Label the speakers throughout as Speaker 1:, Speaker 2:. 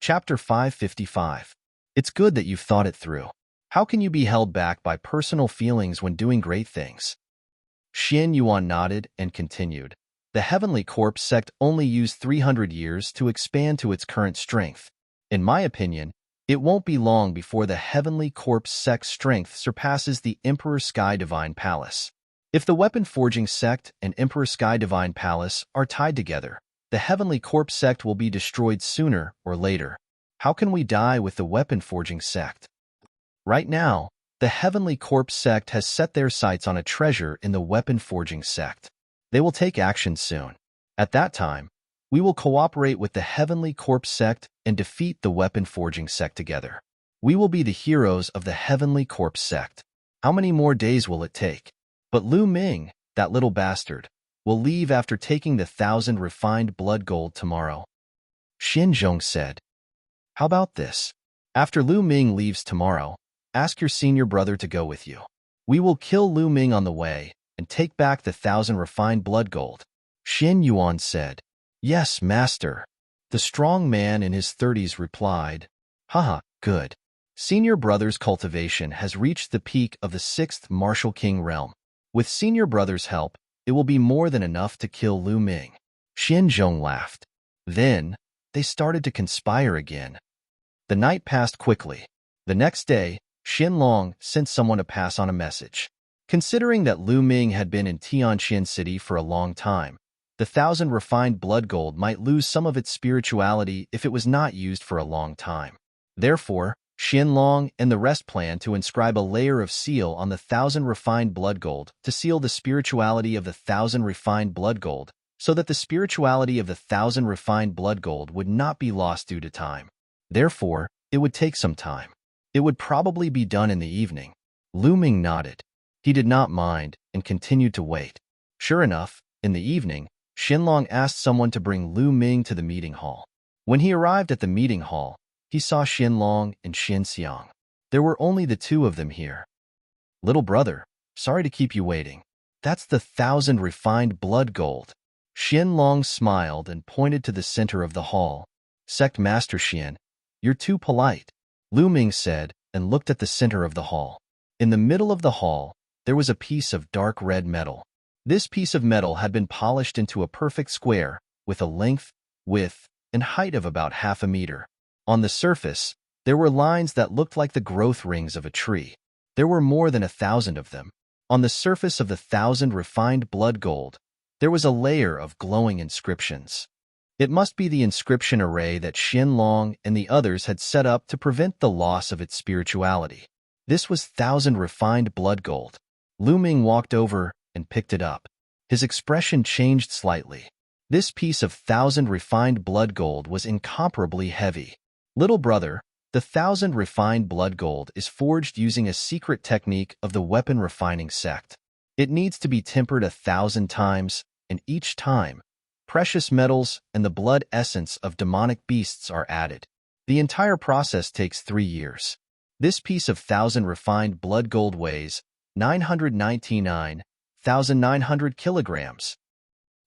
Speaker 1: Chapter 555. It's good that you've thought it through. How can you be held back by personal feelings when doing great things? Xin Yuan nodded and continued. The Heavenly Corpse sect only used 300 years to expand to its current strength. In my opinion, it won't be long before the Heavenly Corpse sect's strength surpasses the Emperor Sky Divine Palace. If the Weapon Forging sect and Emperor Sky Divine Palace are tied together, the Heavenly Corpse sect will be destroyed sooner or later. How can we die with the Weapon Forging sect? Right now, the Heavenly Corpse sect has set their sights on a treasure in the Weapon Forging sect. They will take action soon. At that time, we will cooperate with the Heavenly Corpse sect and defeat the Weapon Forging sect together. We will be the heroes of the Heavenly Corpse sect. How many more days will it take? But Lu Ming, that little bastard, will leave after taking the 1,000 refined blood gold tomorrow. Xin Zhong said. How about this? After Lu Ming leaves tomorrow, ask your senior brother to go with you. We will kill Lu Ming on the way and take back the 1,000 refined blood gold. Xin Yuan said. Yes, master. The strong man in his 30s replied. Haha, good. Senior brother's cultivation has reached the peak of the 6th Martial King realm. With senior brother's help, it will be more than enough to kill Lu Ming. Xin Zhong laughed. Then, they started to conspire again. The night passed quickly. The next day, Xin Long sent someone to pass on a message. Considering that Lu Ming had been in Tianjin City for a long time, the 1,000 refined blood gold might lose some of its spirituality if it was not used for a long time. Therefore, Xin Long and the rest planned to inscribe a layer of seal on the 1,000 refined blood gold to seal the spirituality of the 1,000 refined blood gold, so that the spirituality of the 1,000 refined blood gold would not be lost due to time. Therefore, it would take some time. It would probably be done in the evening. Lu Ming nodded. He did not mind and continued to wait. Sure enough, in the evening, Xin Long asked someone to bring Lu Ming to the meeting hall. When he arrived at the meeting hall, he saw Xin Long and Xin Xiang. There were only the two of them here. Little brother, sorry to keep you waiting. That's the 1,000 refined blood gold. Xin Long smiled and pointed to the center of the hall. Sect Master Xin, you're too polite, Lu Ming said and looked at the center of the hall. In the middle of the hall, there was a piece of dark red metal. This piece of metal had been polished into a perfect square with a length, width, and height of about half a meter. On the surface, there were lines that looked like the growth rings of a tree. There were more than 1,000 of them. On the surface of the 1,000 refined blood gold, there was a layer of glowing inscriptions. It must be the inscription array that Xin Long and the others had set up to prevent the loss of its spirituality. This was 1,000 refined blood gold. Lu Ming walked over and picked it up. His expression changed slightly. This piece of 1,000 refined blood gold was incomparably heavy. Little brother, the 1,000 refined blood gold is forged using a secret technique of the weapon refining sect. It needs to be tempered 1,000 times, and each time, precious metals and the blood essence of demonic beasts are added. The entire process takes 3 years. This piece of 1,000 refined blood gold weighs 999,900 kilograms.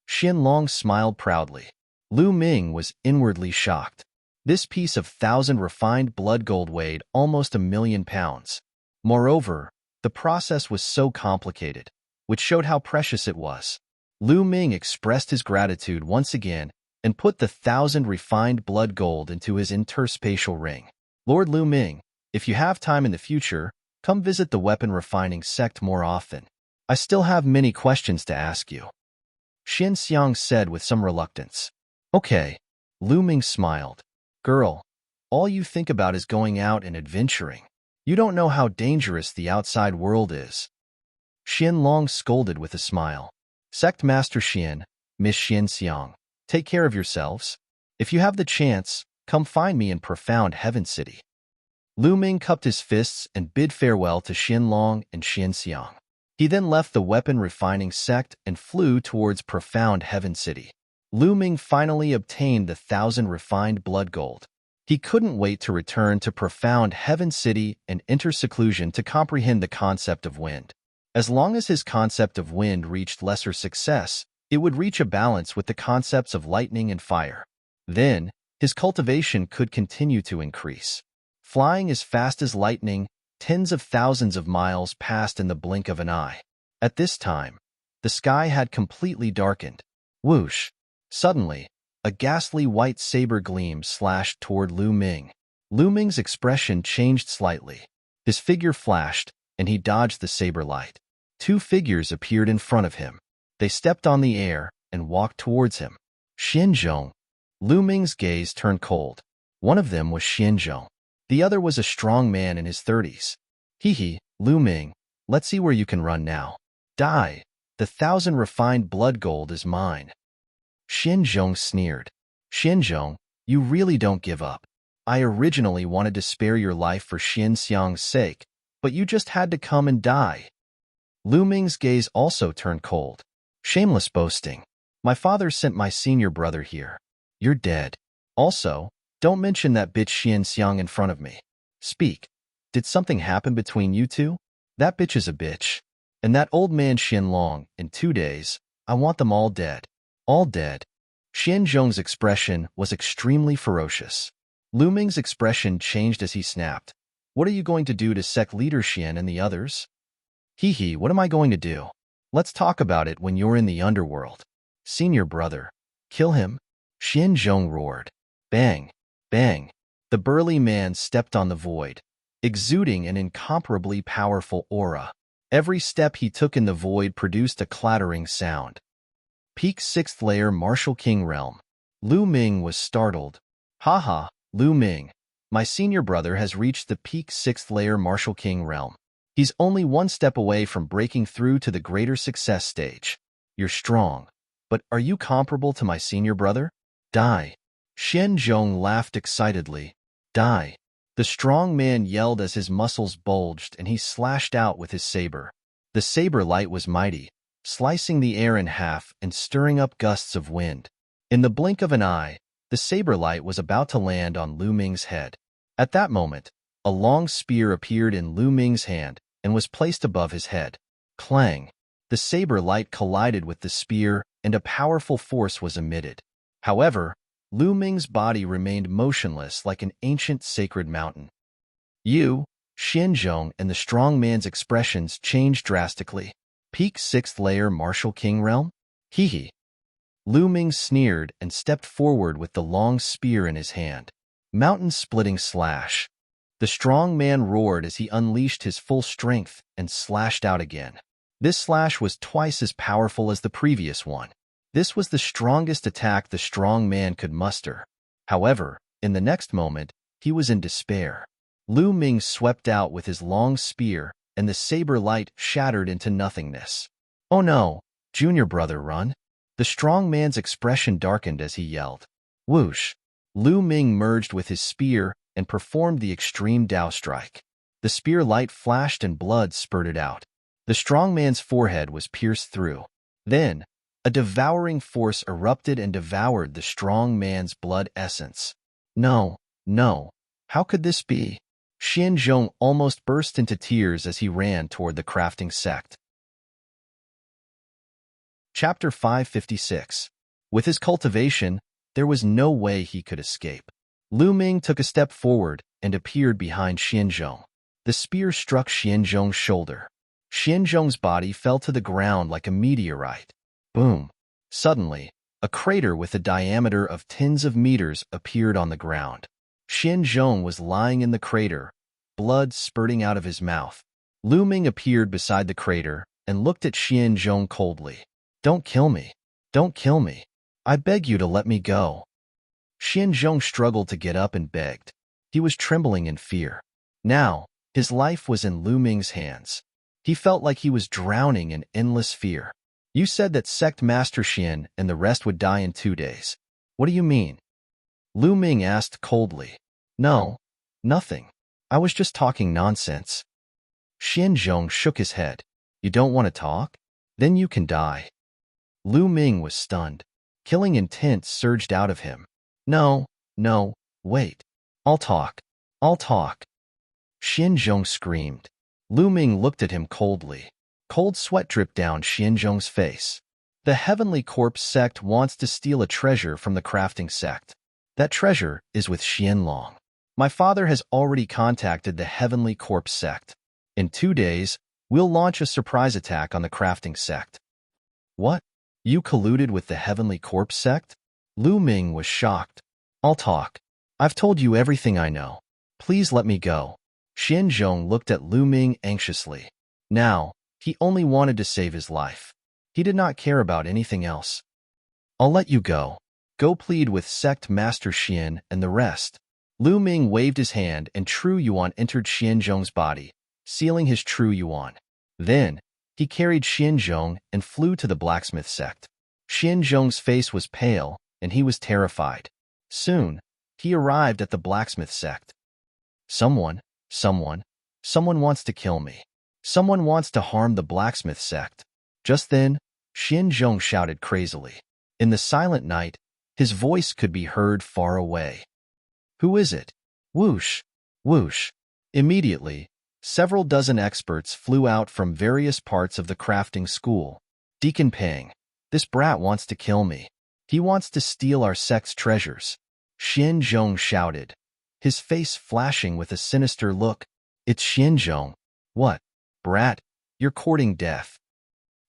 Speaker 1: Xin Long smiled proudly. Lu Ming was inwardly shocked. This piece of 1,000 refined blood gold weighed almost 1,000,000 pounds. Moreover, the process was so complicated, which showed how precious it was. Lu Ming expressed his gratitude once again and put the 1,000 refined blood gold into his interspatial ring. Lord Lu Ming, if you have time in the future, come visit the weapon refining sect more often. I still have many questions to ask you. Xin Xiang said with some reluctance. Okay, Lu Ming smiled. Girl, all you think about is going out and adventuring. You don't know how dangerous the outside world is. Xin Long scolded with a smile. Sect Master Xin, Miss Xin Xiang, take care of yourselves. If you have the chance, come find me in Profound Heaven City. Lu Ming cupped his fists and bid farewell to Xin Long and Xin Xiang. He then left the weapon refining sect and flew towards Profound Heaven City. Lu Ming finally obtained the 1,000 refined blood gold. He couldn't wait to return to Profound Heaven City and enter seclusion to comprehend the concept of wind. As long as his concept of wind reached lesser success, it would reach a balance with the concepts of lightning and fire. Then, His cultivation could continue to increase. Flying as fast as lightning, tens of thousands of miles passed in the blink of an eye. At this time, the sky had completely darkened. Whoosh! Suddenly, a ghastly white saber gleam slashed toward Lu Ming. Lu Ming's expression changed slightly. His figure flashed, and he dodged the saber light. Two figures appeared in front of him. They stepped on the air and walked towards him. Xianzhong. Lu Ming's gaze turned cold. One of them was Xianzhong. The other was a strong man in his 30s. Hee, Lu Ming, let's see where you can run now. Die. The 1,000 refined blood gold is mine. Xianzhong sneered. Xianzhong, you really don't give up. I originally wanted to spare your life for Xianxiang's sake, but you just had to come and die. Lu Ming's gaze also turned cold. Shameless boasting. My father sent my senior brother here. You're dead. Also, don't mention that bitch Xianxiang in front of me. Speak. Did something happen between you two? That bitch is a bitch. And that old man Xianlong, in 2 days, I want them all dead. All dead. Xianzhong's expression was extremely ferocious. Lu Ming's expression changed as he snapped. What are you going to do to sect leader Xian and the others? Hee, what am I going to do? Let's talk about it when you're in the underworld. Senior brother. Kill him? Xianzhong roared. Bang, bang. The burly man stepped on the void, exuding an incomparably powerful aura. Every step he took in the void produced a clattering sound. Peak 6th layer Martial King Realm. Lu Ming was startled. Haha, Lu Ming. My senior brother has reached the peak 6th layer Martial King Realm. He's only one step away from breaking through to the greater success stage. You're strong. But are you comparable to my senior brother? Die. Xianzhong laughed excitedly. Die. The strong man yelled as his muscles bulged and he slashed out with his saber. The saber light was mighty, slicing the air in half and stirring up gusts of wind. In the blink of an eye, the saber light was about to land on Lu Ming's head. At that moment, a long spear appeared in Lu Ming's hand and was placed above his head. Clang! The saber light collided with the spear and a powerful force was emitted. However, Lu Ming's body remained motionless like an ancient sacred mountain. You, Xianzhong, and the strong man's expressions changed drastically. Peak 6th layer Martial King Realm? Hee. Lu Ming sneered and stepped forward with the long spear in his hand. Mountain-splitting slash. The strong man roared as he unleashed his full strength and slashed out again. This slash was twice as powerful as the previous one. This was the strongest attack the strong man could muster. However, in the next moment, he was in despair. Lu Ming swept out with his long spear, and the saber light shattered into nothingness. Oh no, junior brother, run! The strong man's expression darkened as he yelled. Whoosh! Lu Ming merged with his spear and performed the extreme Dao strike. The spear light flashed and blood spurted out. The strong man's forehead was pierced through. Then, a devouring force erupted and devoured the strong man's blood essence. No, no, how could this be? Xianzhong almost burst into tears as he ran toward the crafting sect. Chapter 556. With his cultivation, there was no way he could escape. Lu Ming took a step forward and appeared behind Xianzhong. The spear struck Xianzhong's shoulder. Xianzhong's body fell to the ground like a meteorite. Boom! Suddenly, a crater with a diameter of tens of meters appeared on the ground. Xianzhong was lying in the crater, blood spurting out of his mouth. Lu Ming appeared beside the crater and looked at Xianzhong coldly. Don't kill me. Don't kill me. I beg you to let me go. Xianzhong struggled to get up and begged. He was trembling in fear. Now, his life was in Lu Ming's hands. He felt like he was drowning in endless fear. You said that Sect Master Xian and the rest would die in 2 days. What do you mean? Lu Ming asked coldly. No, nothing. I was just talking nonsense. Xianzhong shook his head. You don't want to talk? Then you can die. Lu Ming was stunned. Killing intent surged out of him. No, no, wait. I'll talk. I'll talk. Xianzhong screamed. Lu Ming looked at him coldly. Cold sweat dripped down Xianzhong's face. The Heavenly Corpse sect wants to steal a treasure from the crafting sect. That treasure is with Xianlong. My father has already contacted the Heavenly Corpse sect. In 2 days, we'll launch a surprise attack on the crafting sect. What? You colluded with the Heavenly Corpse sect? Lu Ming was shocked. I'll talk. I've told you everything I know. Please let me go. Xianzhong looked at Lu Ming anxiously. Now, he only wanted to save his life. He did not care about anything else. I'll let you go. Go plead with Sect Master Xian and the rest. Lu Ming waved his hand and True Yuan entered Xianzhong's body, sealing his True Yuan. Then, he carried Xianzhong and flew to the blacksmith sect. Xianzhong's face was pale, and he was terrified. Soon, he arrived at the blacksmith sect. Someone wants to kill me. Someone wants to harm the blacksmith sect. Just then, Xianzhong shouted crazily. In the silent night, his voice could be heard far away. Who is it? Whoosh, whoosh. Immediately, several dozen experts flew out from various parts of the crafting school. Deacon Peng, this brat wants to kill me. He wants to steal our sect's treasures. Xianzhong shouted, his face flashing with a sinister look. It's Xianzhong. What? Brat, you're courting death.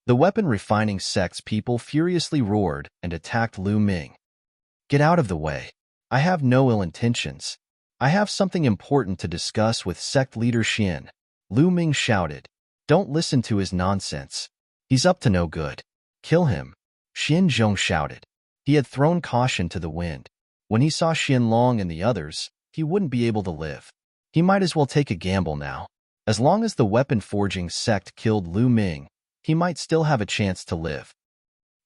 Speaker 1: The weapon refining sect's people furiously roared and attacked Lu Ming. Get out of the way. I have no ill intentions. I have something important to discuss with sect leader Xian. Lu Ming shouted. Don't listen to his nonsense. He's up to no good. Kill him. Xianzhong shouted. He had thrown caution to the wind. When he saw Xianlong and the others, he wouldn't be able to live. He might as well take a gamble now. As long as the weapon forging sect killed Lu Ming, he might still have a chance to live.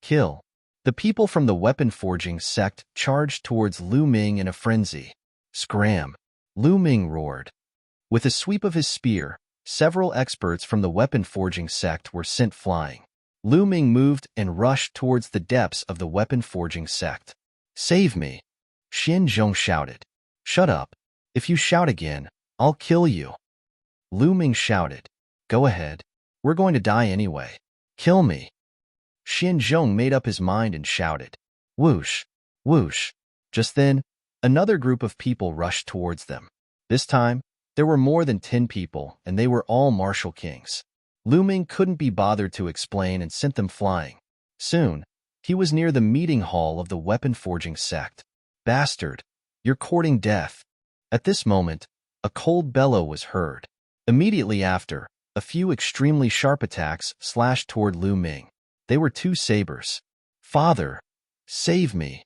Speaker 1: Kill. The people from the weapon forging sect charged towards Lu Ming in a frenzy. Scram. Lu Ming roared. With a sweep of his spear, several experts from the weapon forging sect were sent flying. Lu Ming moved and rushed towards the depths of the weapon forging sect. Save me. Xianzhong shouted. Shut up. If you shout again, I'll kill you. Lu Ming shouted. Go ahead. We're going to die anyway. Kill me. Xianzhong made up his mind and shouted. Whoosh, whoosh. Just then, another group of people rushed towards them. This time, there were more than 10 people, and they were all martial kings. Lu Ming couldn't be bothered to explain and sent them flying. Soon, he was near the meeting hall of the weapon forging sect. Bastard, you're courting death. At this moment, a cold bellow was heard. Immediately after, a few extremely sharp attacks slashed toward Lu Ming. They were 2 sabers. Father, save me.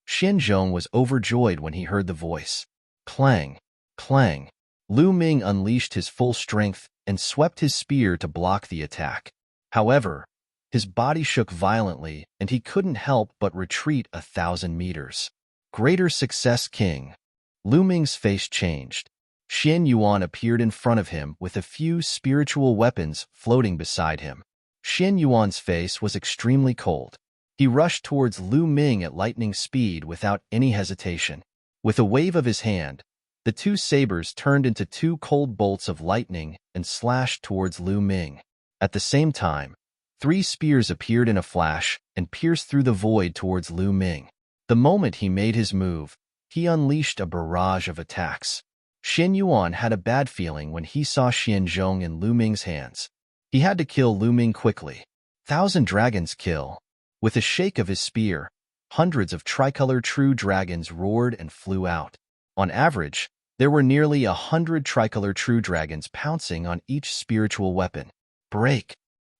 Speaker 1: Xianzhong was overjoyed when he heard the voice. Clang, clang. Lu Ming unleashed his full strength and swept his spear to block the attack. However, his body shook violently and he couldn't help but retreat 1,000 meters. Greater success, King. Lu Ming's face changed. Xian Yuan appeared in front of him with a few spiritual weapons floating beside him. Xian Yuan's face was extremely cold. He rushed towards Lu Ming at lightning speed without any hesitation. With a wave of his hand, the 2 sabers turned into 2 cold bolts of lightning and slashed towards Lu Ming. At the same time, 3 spears appeared in a flash and pierced through the void towards Lu Ming. The moment he made his move, he unleashed a barrage of attacks. Xian Yuan had a bad feeling when he saw Xianzhong in Lu Ming's hands. He had to kill Lu Ming quickly. 1,000 dragons kill. With a shake of his spear, hundreds of tricolor true dragons roared and flew out. On average, there were nearly 100 tricolor true dragons pouncing on each spiritual weapon. Break!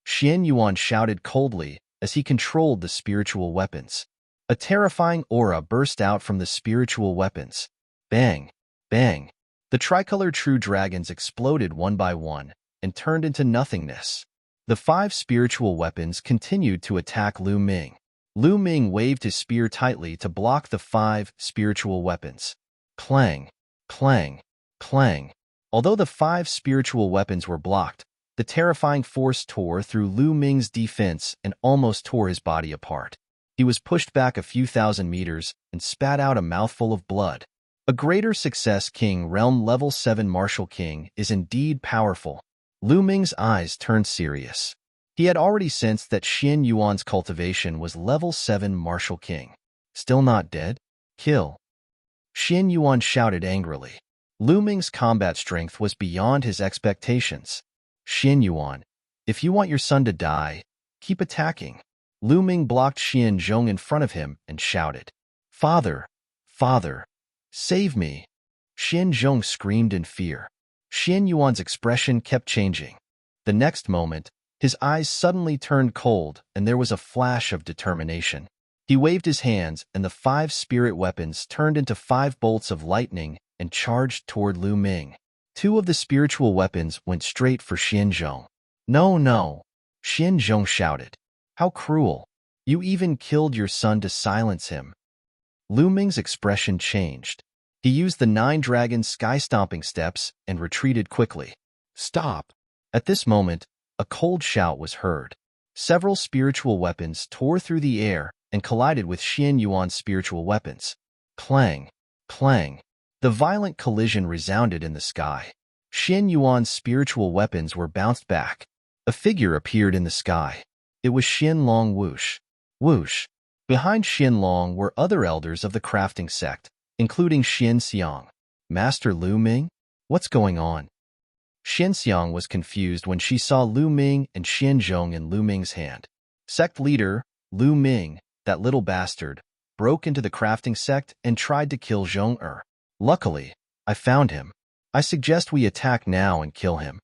Speaker 1: Xian Yuan shouted coldly as he controlled the spiritual weapons. A terrifying aura burst out from the spiritual weapons. Bang! Bang! The tricolor true dragons exploded one by one and turned into nothingness. The 5 spiritual weapons continued to attack Lu Ming. Lu Ming waved his spear tightly to block the 5 spiritual weapons. Clang! Clang! Clang! Although the 5 spiritual weapons were blocked, the terrifying force tore through Lu Ming's defense and almost tore his body apart. He was pushed back a few thousand meters and spat out a mouthful of blood. A greater success, King Realm Level 7 Martial King is indeed powerful. Lu Ming's eyes turned serious. He had already sensed that Xian Yuan's cultivation was Level 7 Martial King. Still not dead? Kill. Xin Yuan shouted angrily. Lu Ming's combat strength was beyond his expectations. Xin Yuan, if you want your son to die, keep attacking. Lu Ming blocked Xian Zhong in front of him and shouted, Father, Father, save me. Xian Zhong screamed in fear. Xian Yuan's expression kept changing. The next moment, his eyes suddenly turned cold and there was a flash of determination. He waved his hands and the 5 spirit weapons turned into 5 bolts of lightning and charged toward Lu Ming. 2 of the spiritual weapons went straight for Xian Zhong. No, no, Xian Zhong shouted. How cruel. You even killed your son to silence him. Lu Ming's expression changed. He used the 9 dragon sky-stomping steps and retreated quickly. Stop. At this moment, a cold shout was heard. Several spiritual weapons tore through the air and collided with Xian Yuan's spiritual weapons. Clang, clang. The violent collision resounded in the sky. Xian Yuan's spiritual weapons were bounced back. A figure appeared in the sky. It was Xian Long whoosh. Whoosh. Behind Xian Long were other elders of the crafting sect, including Xian Xiang. Master Lu Ming? What's going on? Xian Xiang was confused when she saw Lu Ming and Xian Zhong in Lu Ming's hand. Sect leader, Lu Ming, that little bastard, broke into the crafting sect and tried to kill Zhong. Luckily, I found him. I suggest we attack now and kill him.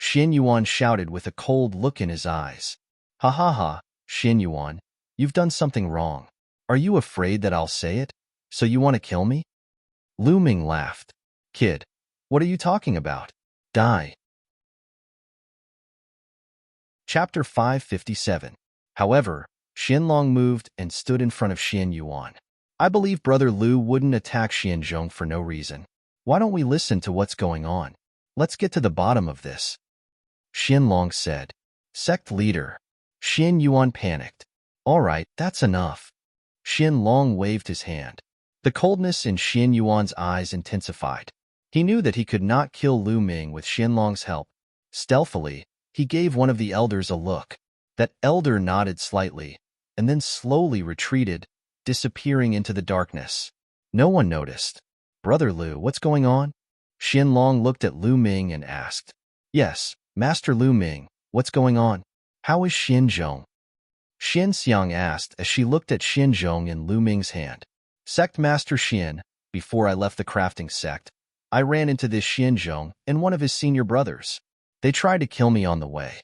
Speaker 1: Xian Yuan shouted with a cold look in his eyes. Ha ha ha, Xian Yuan, you've done something wrong. Are you afraid that I'll say it? So you want to kill me? Lu Ming laughed. Kid, what are you talking about? Die. Chapter 557. However, Xianlong moved and stood in front of Xian Yuan. I believe Brother Lu wouldn't attack Xian Zhong for no reason. Why don't we listen to what's going on? Let's get to the bottom of this. Xianlong said. Sect leader. Xian Yuan panicked. All right, that's enough. Xianlong waved his hand. The coldness in Xian Yuan's eyes intensified. He knew that he could not kill Lu Ming with Xianlong's help. Stealthily, he gave one of the elders a look. That elder nodded slightly, and then slowly retreated, disappearing into the darkness. No one noticed. Brother Lu, what's going on? Xianlong looked at Lu Ming and asked. Yes, Master Lu Ming, what's going on? How is Xian Zhong? Xian Xiang asked as she looked at Xian Zhong in Lu Ming's hand. Sect Master Xian, before I left the crafting sect, I ran into this Xian Zhong and one of his senior brothers. They tried to kill me on the way.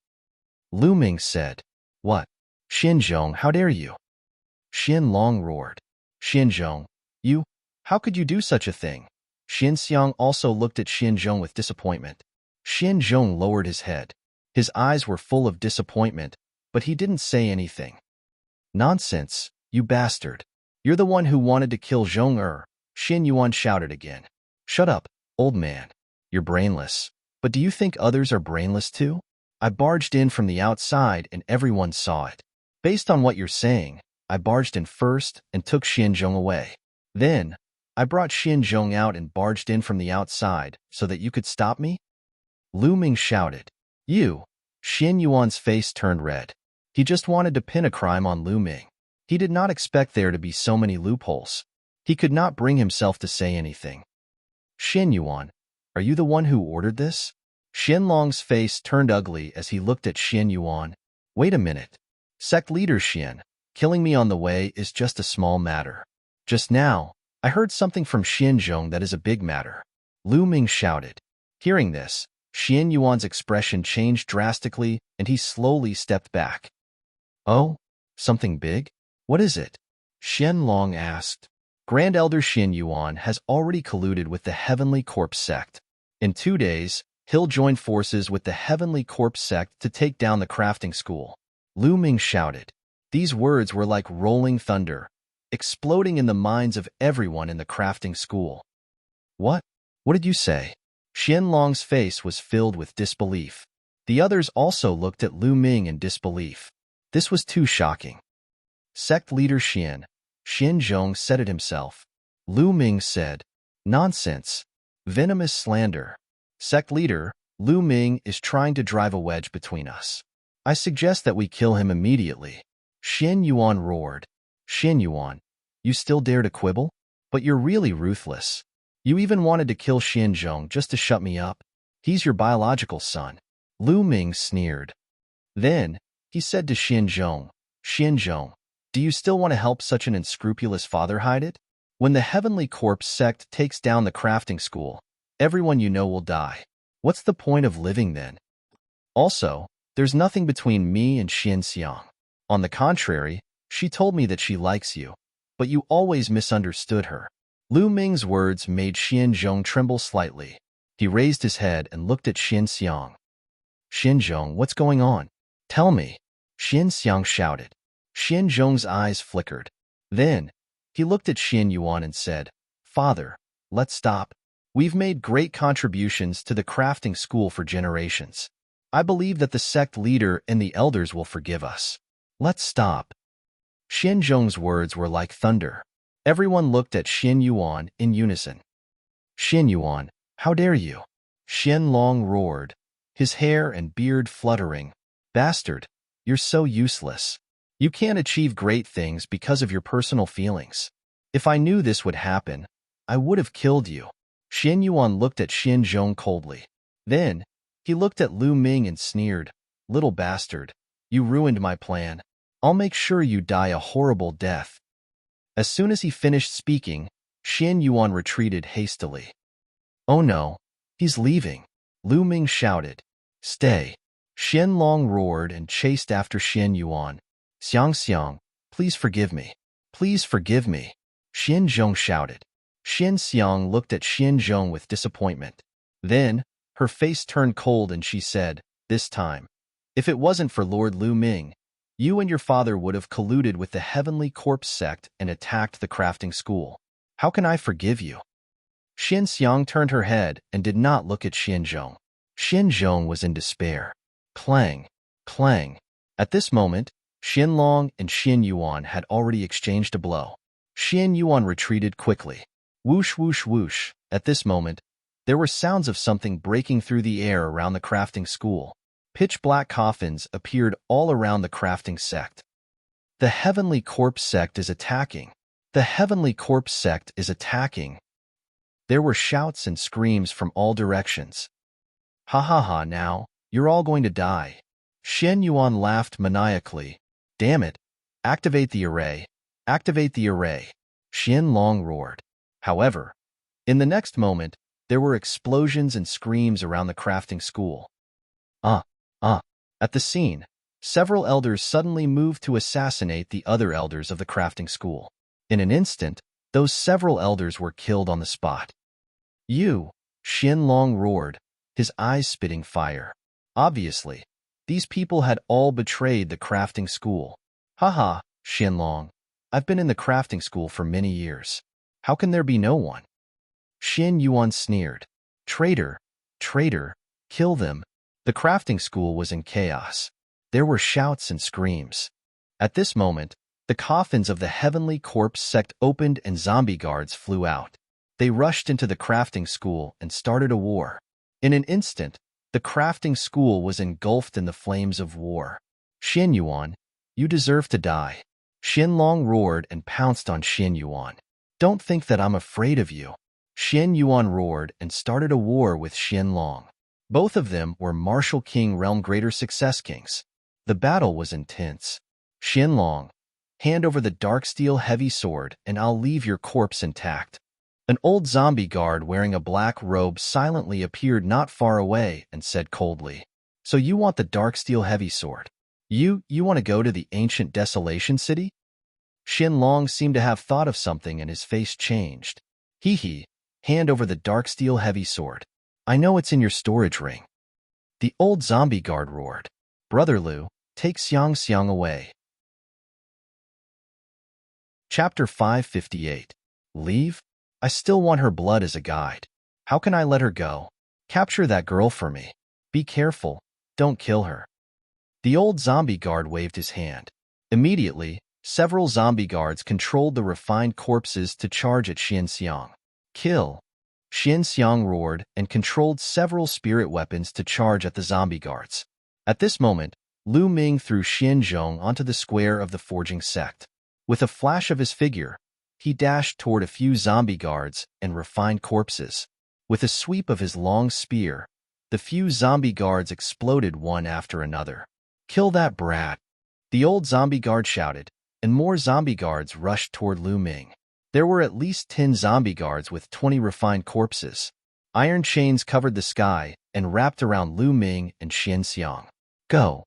Speaker 1: Lu Ming said. What? Xian Zhong, how dare you? Xian Long roared. Xian Zhong, you? How could you do such a thing? Xian Xiang also looked at Xian Zhong with disappointment. Xian Zhong lowered his head. His eyes were full of disappointment, but he didn't say anything. Nonsense, you bastard. You're the one who wanted to kill Zhong. Xian Yuan shouted again. Shut up, old man. You're brainless. But do you think others are brainless too? I barged in from the outside and everyone saw it. Based on what you're saying, I barged in first and took Xian Zhong away. Then, I brought Xian Zhong out and barged in from the outside so that you could stop me? Lu Ming shouted. You. Xian Yuan's face turned red. He just wanted to pin a crime on Lu Ming. He did not expect there to be so many loopholes. He could not bring himself to say anything. Xian Yuan, are you the one who ordered this? Xianlong's face turned ugly as he looked at Xian Yuan. Wait a minute. Sect leader Xian, killing me on the way is just a small matter. Just now, I heard something from Xian Zhong that is a big matter. Lu Ming shouted. Hearing this, Xian Yuan's expression changed drastically and he slowly stepped back. Oh? Something big? What is it? Xianlong asked. Grand Elder Xian Yuan has already colluded with the Heavenly Corpse sect. In 2 days, he'll join forces with the Heavenly Corpse sect to take down the crafting school. Lu Ming shouted. These words were like rolling thunder, exploding in the minds of everyone in the crafting school. What? What did you say? Xianlong's face was filled with disbelief. The others also looked at Lu Ming in disbelief. This was too shocking. Sect leader Xian Zhong said it himself. Lu Ming said, Nonsense. Venomous slander. Sect leader, Lu Ming is trying to drive a wedge between us. I suggest that we kill him immediately. Xian Yuan roared. Xian Yuan, you still dare to quibble? But you're really ruthless. You even wanted to kill Xianzhong just to shut me up. He's your biological son. Lu Ming sneered. Then, he said to Xianzhong, Xianzhong, do you still want to help such an unscrupulous father hide it? When the Heavenly Corpse sect takes down the crafting school, everyone you know will die. What's the point of living then? Also, there's nothing between me and Xianxiang. On the contrary, she told me that she likes you, but you always misunderstood her. Lu Ming's words made Xianzhong tremble slightly. He raised his head and looked at Xianxiang. Xianzhong, what's going on? Tell me, Xianxiang shouted. Xianzhong's eyes flickered. Then, he looked at Xian Yuan and said, Father, let's stop. We've made great contributions to the crafting school for generations. I believe that the sect leader and the elders will forgive us. Let's stop. Xianzhong's words were like thunder. Everyone looked at Xian Yuan in unison. Xian Yuan, how dare you? Xian Long roared, his hair and beard fluttering. Bastard, you're so useless. You can't achieve great things because of your personal feelings. If I knew this would happen, I would have killed you. Xian Yuan looked at Xianzhong coldly. Then, he looked at Lu Ming and sneered, Little bastard, you ruined my plan. I'll make sure you die a horrible death. As soon as he finished speaking, Xian Yuan retreated hastily. Oh no, he's leaving. Lu Ming shouted. Stay. Xian Long roared and chased after Xian Yuan. Xiang, please forgive me. Please forgive me. Xianzhong shouted. Xiang looked at Xianzhong with disappointment. Then, her face turned cold and she said, This time, if it wasn't for Lord Lu Ming, you and your father would have colluded with the Heavenly Corpse sect and attacked the crafting school. How can I forgive you? Xianxiang turned her head and did not look at Xianzhong. Xianzhong was in despair. Clang, clang. At this moment, Xianlong and Xian Yuan had already exchanged a blow. Xian Yuan retreated quickly. Whoosh, whoosh, whoosh. At this moment, there were sounds of something breaking through the air around the crafting school. Pitch-black coffins appeared all around the crafting sect. The Heavenly Corpse sect is attacking. The Heavenly Corpse sect is attacking. There were shouts and screams from all directions. Ha ha ha, now, you're all going to die. Xian Yuan laughed maniacally. Damn it. Activate the array. Activate the array. Xian Long roared. However, in the next moment, there were explosions and screams around the crafting school. At the scene, several elders suddenly moved to assassinate the other elders of the crafting school. In an instant, those several elders were killed on the spot. You, Xian Long roared, his eyes spitting fire. Obviously, these people had all betrayed the crafting school. Haha, Xian Long, I've been in the crafting school for many years. How can there be no one? Xian Yuan sneered. Traitor, traitor, kill them. The crafting school was in chaos. There were shouts and screams. At this moment, the coffins of the Heavenly Corpse sect opened and zombie guards flew out. They rushed into the crafting school and started a war. In an instant, the crafting school was engulfed in the flames of war. Xian Yuan, you deserve to die. Xian Long roared and pounced on Xian Yuan. Don't think that I'm afraid of you. Xian Yuan roared and started a war with Xian Long. Both of them were Martial King Realm Greater Success Kings. The battle was intense. Xian Long, hand over the Darksteel Heavy Sword and I'll leave your corpse intact. An old zombie guard wearing a black robe silently appeared not far away and said coldly, So you want the Darksteel Heavy Sword? You want to go to the ancient Desolation City? Xian Long seemed to have thought of something and his face changed. Hee, hand over the Darksteel Heavy Sword. I know it's in your storage ring. The old zombie guard roared. Brother Lu, take Xiang away. Chapter 558. Leave? I still want her blood as a guide. How can I let her go? Capture that girl for me. Be careful. Don't kill her. The old zombie guard waved his hand. Immediately, several zombie guards controlled the refined corpses to charge at Xianxiang. Kill. Xianxiang roared and controlled several spirit weapons to charge at the zombie guards. At this moment, Lu Ming threw Xianzhong onto the square of the forging sect. With a flash of his figure, He dashed toward a few zombie guards and refined corpses. With a sweep of his long spear, the few zombie guards exploded one after another. "Kill that brat!" the old zombie guard shouted, and more zombie guards rushed toward Lu Ming. There were at least 10 zombie guards with 20 refined corpses. Iron chains covered the sky and wrapped around Lu Ming and Xian Xiang. "Go!"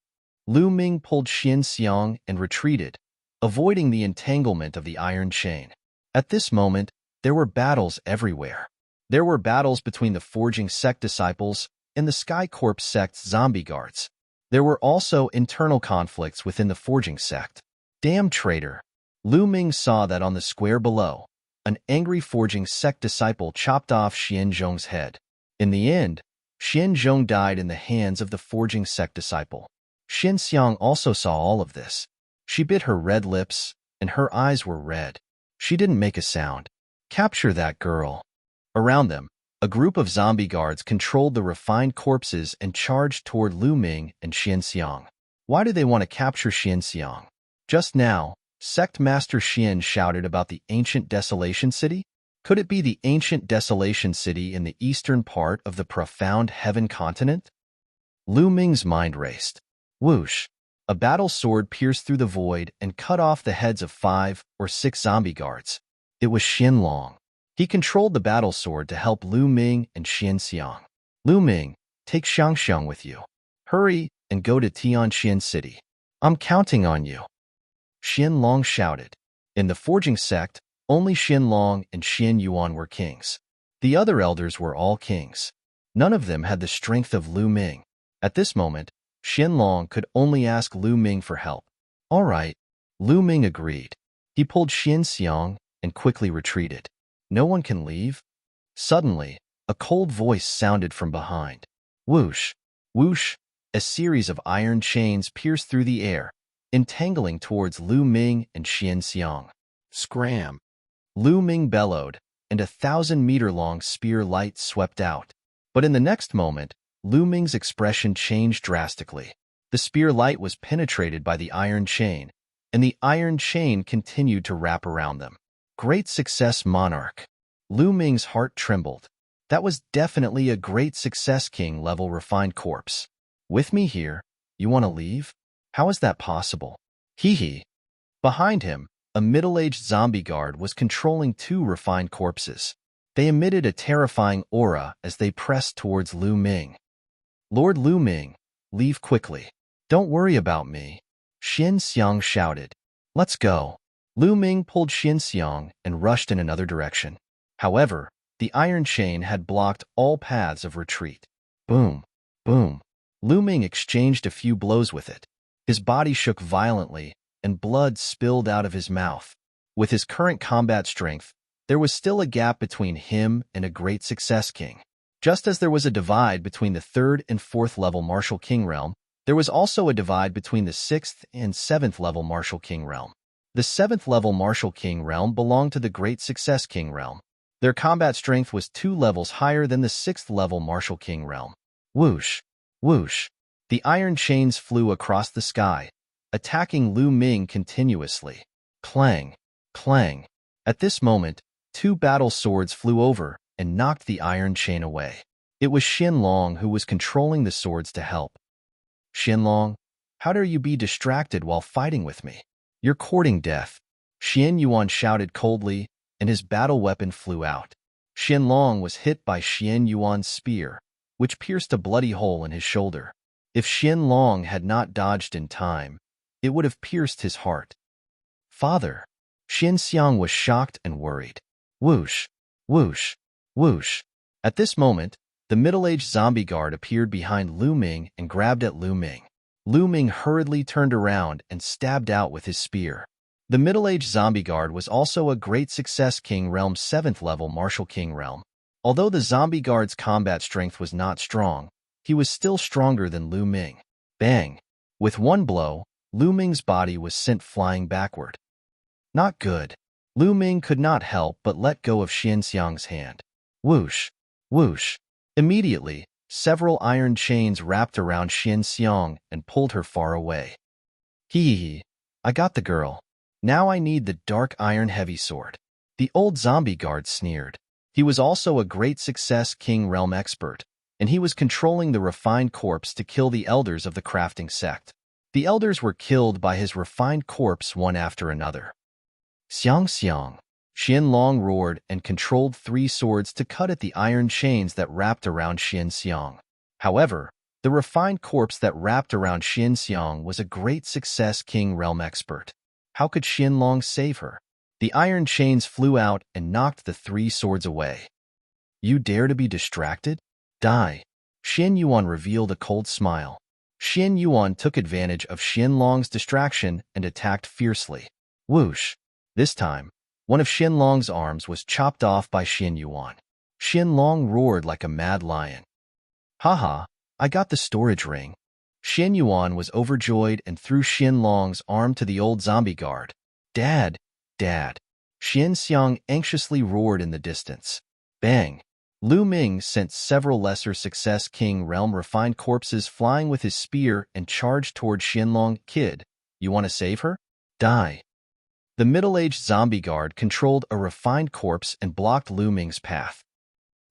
Speaker 1: Lu Ming pulled Xian Xiang and retreated, avoiding the entanglement of the iron chain. At this moment, there were battles everywhere. There were battles between the Forging Sect disciples and the Sky Corps sect's zombie guards. There were also internal conflicts within the Forging Sect. Damn traitor! Lu Ming saw that on the square below, an angry Forging Sect disciple chopped off Xian Zhong's head. In the end, Xian Zhong died in the hands of the Forging Sect disciple. Xian Xiang also saw all of this. She bit her red lips, and her eyes were red. She didn't make a sound. "Capture that girl." Around them, a group of zombie guards controlled the refined corpses and charged toward Lu Ming and Xian Xiang. Why do they want to capture Xian Xiang? Just now, Sect Master Xian shouted about the ancient Desolation City. Could it be the ancient Desolation City in the eastern part of the profound Heaven continent? Lu Ming's mind raced. Whoosh! A battle sword pierced through the void and cut off the heads of 5 or 6 zombie guards. It was Xianlong. He controlled the battle sword to help Lu Ming and Xian Xiang. "Lu Ming, take Xiangxiang with you. Hurry and go to Tianxian City. I'm counting on you." Xianlong shouted. In the Forging Sect, only Xianlong and Xian Yuan were kings. The other elders were all kings. None of them had the strength of Lu Ming. At this moment, Xianlong could only ask Lu Ming for help. "All right," Lu Ming agreed. He pulled Xian Xiang and quickly retreated. "No one can leave?" Suddenly, a cold voice sounded from behind. Whoosh! Whoosh! A series of iron chains pierced through the air, entangling towards Lu Ming and Xian Xiang. Scram! Lu Ming bellowed, and a 1,000-meter-long spear light swept out. But in the next moment, Lu Ming's expression changed drastically. The spear light was penetrated by the iron chain, and the iron chain continued to wrap around them. Great success, Monarch. Lu Ming's heart trembled. That was definitely a great success, King-level refined corpse. "With me here? You want to leave? How is that possible?" Hee hee. Behind him, a middle-aged zombie guard was controlling 2 refined corpses. They emitted a terrifying aura as they pressed towards Lu Ming. "Lord Lu Ming, leave quickly. Don't worry about me," Xian Xiang shouted. "Let's go." Lu Ming pulled Xian Xiang and rushed in another direction. However, the iron chain had blocked all paths of retreat. Boom! Boom! Lu Ming exchanged a few blows with it. His body shook violently, and blood spilled out of his mouth. With his current combat strength, there was still a gap between him and a great success king. Just as there was a divide between the 3rd and 4th level Martial King realm, there was also a divide between the 6th and 7th level Martial King realm. The 7th level Martial King realm belonged to the Great Success King realm. Their combat strength was 2 levels higher than the 6th level Martial King realm. Whoosh! Whoosh! The iron chains flew across the sky, attacking Lu Ming continuously. Clang! Clang! At this moment, 2 battle swords flew over and knocked the iron chain away. It was Xianlong who was controlling the swords to help. "Xianlong, how dare you be distracted while fighting with me? You're courting death." Xian Yuan shouted coldly, and his battle weapon flew out. Xianlong was hit by Xian Yuan's spear, which pierced a bloody hole in his shoulder. If Xianlong had not dodged in time, it would have pierced his heart. "Father!" Xian Xiang was shocked and worried. Whoosh! Whoosh! Whoosh! At this moment, the middle-aged zombie guard appeared behind Lu Ming and grabbed at Lu Ming. Lu Ming hurriedly turned around and stabbed out with his spear. The middle-aged zombie guard was also a Great Success King realm 7th level Martial King realm. Although the zombie guard's combat strength was not strong, he was still stronger than Lu Ming. Bang! With one blow, Lu Ming's body was sent flying backward. Not good. Lu Ming could not help but let go of Xian Xiang's hand. Whoosh! Whoosh! Immediately, several iron chains wrapped around Xian Xiang and pulled her far away. Hee hee! I got the girl. Now I need the dark iron heavy sword. The old zombie guard sneered. He was also a great success King Realm expert, and he was controlling the refined corpse to kill the elders of the crafting sect. The elders were killed by his refined corpse one after another. Xiang Xiang. Qianlong roared and controlled 3 swords to cut at the iron chains that wrapped around Xian Xiang. However, the refined corpse that wrapped around Xian Xiang was a great success King Realm expert. How could Qianlong save her? The iron chains flew out and knocked the 3 swords away. You dare to be distracted? Die. Xian Yuan revealed a cold smile. Xian Yuan took advantage of Qianlong's distraction and attacked fiercely. Whoosh! This time, one of Qianlong's arms was chopped off by Xian Yuan. Qianlong roared like a mad lion. Haha, I got the storage ring. Xian Yuan was overjoyed and threw Qianlong's arm to the old zombie guard. Dad! Dad! Xian Xiang anxiously roared in the distance. Bang! Lu Ming sent several lesser success King Realm refined corpses flying with his spear and charged toward Qianlong. Kid, you want to save her? Die. The middle-aged zombie guard controlled a refined corpse and blocked Lu Ming's path.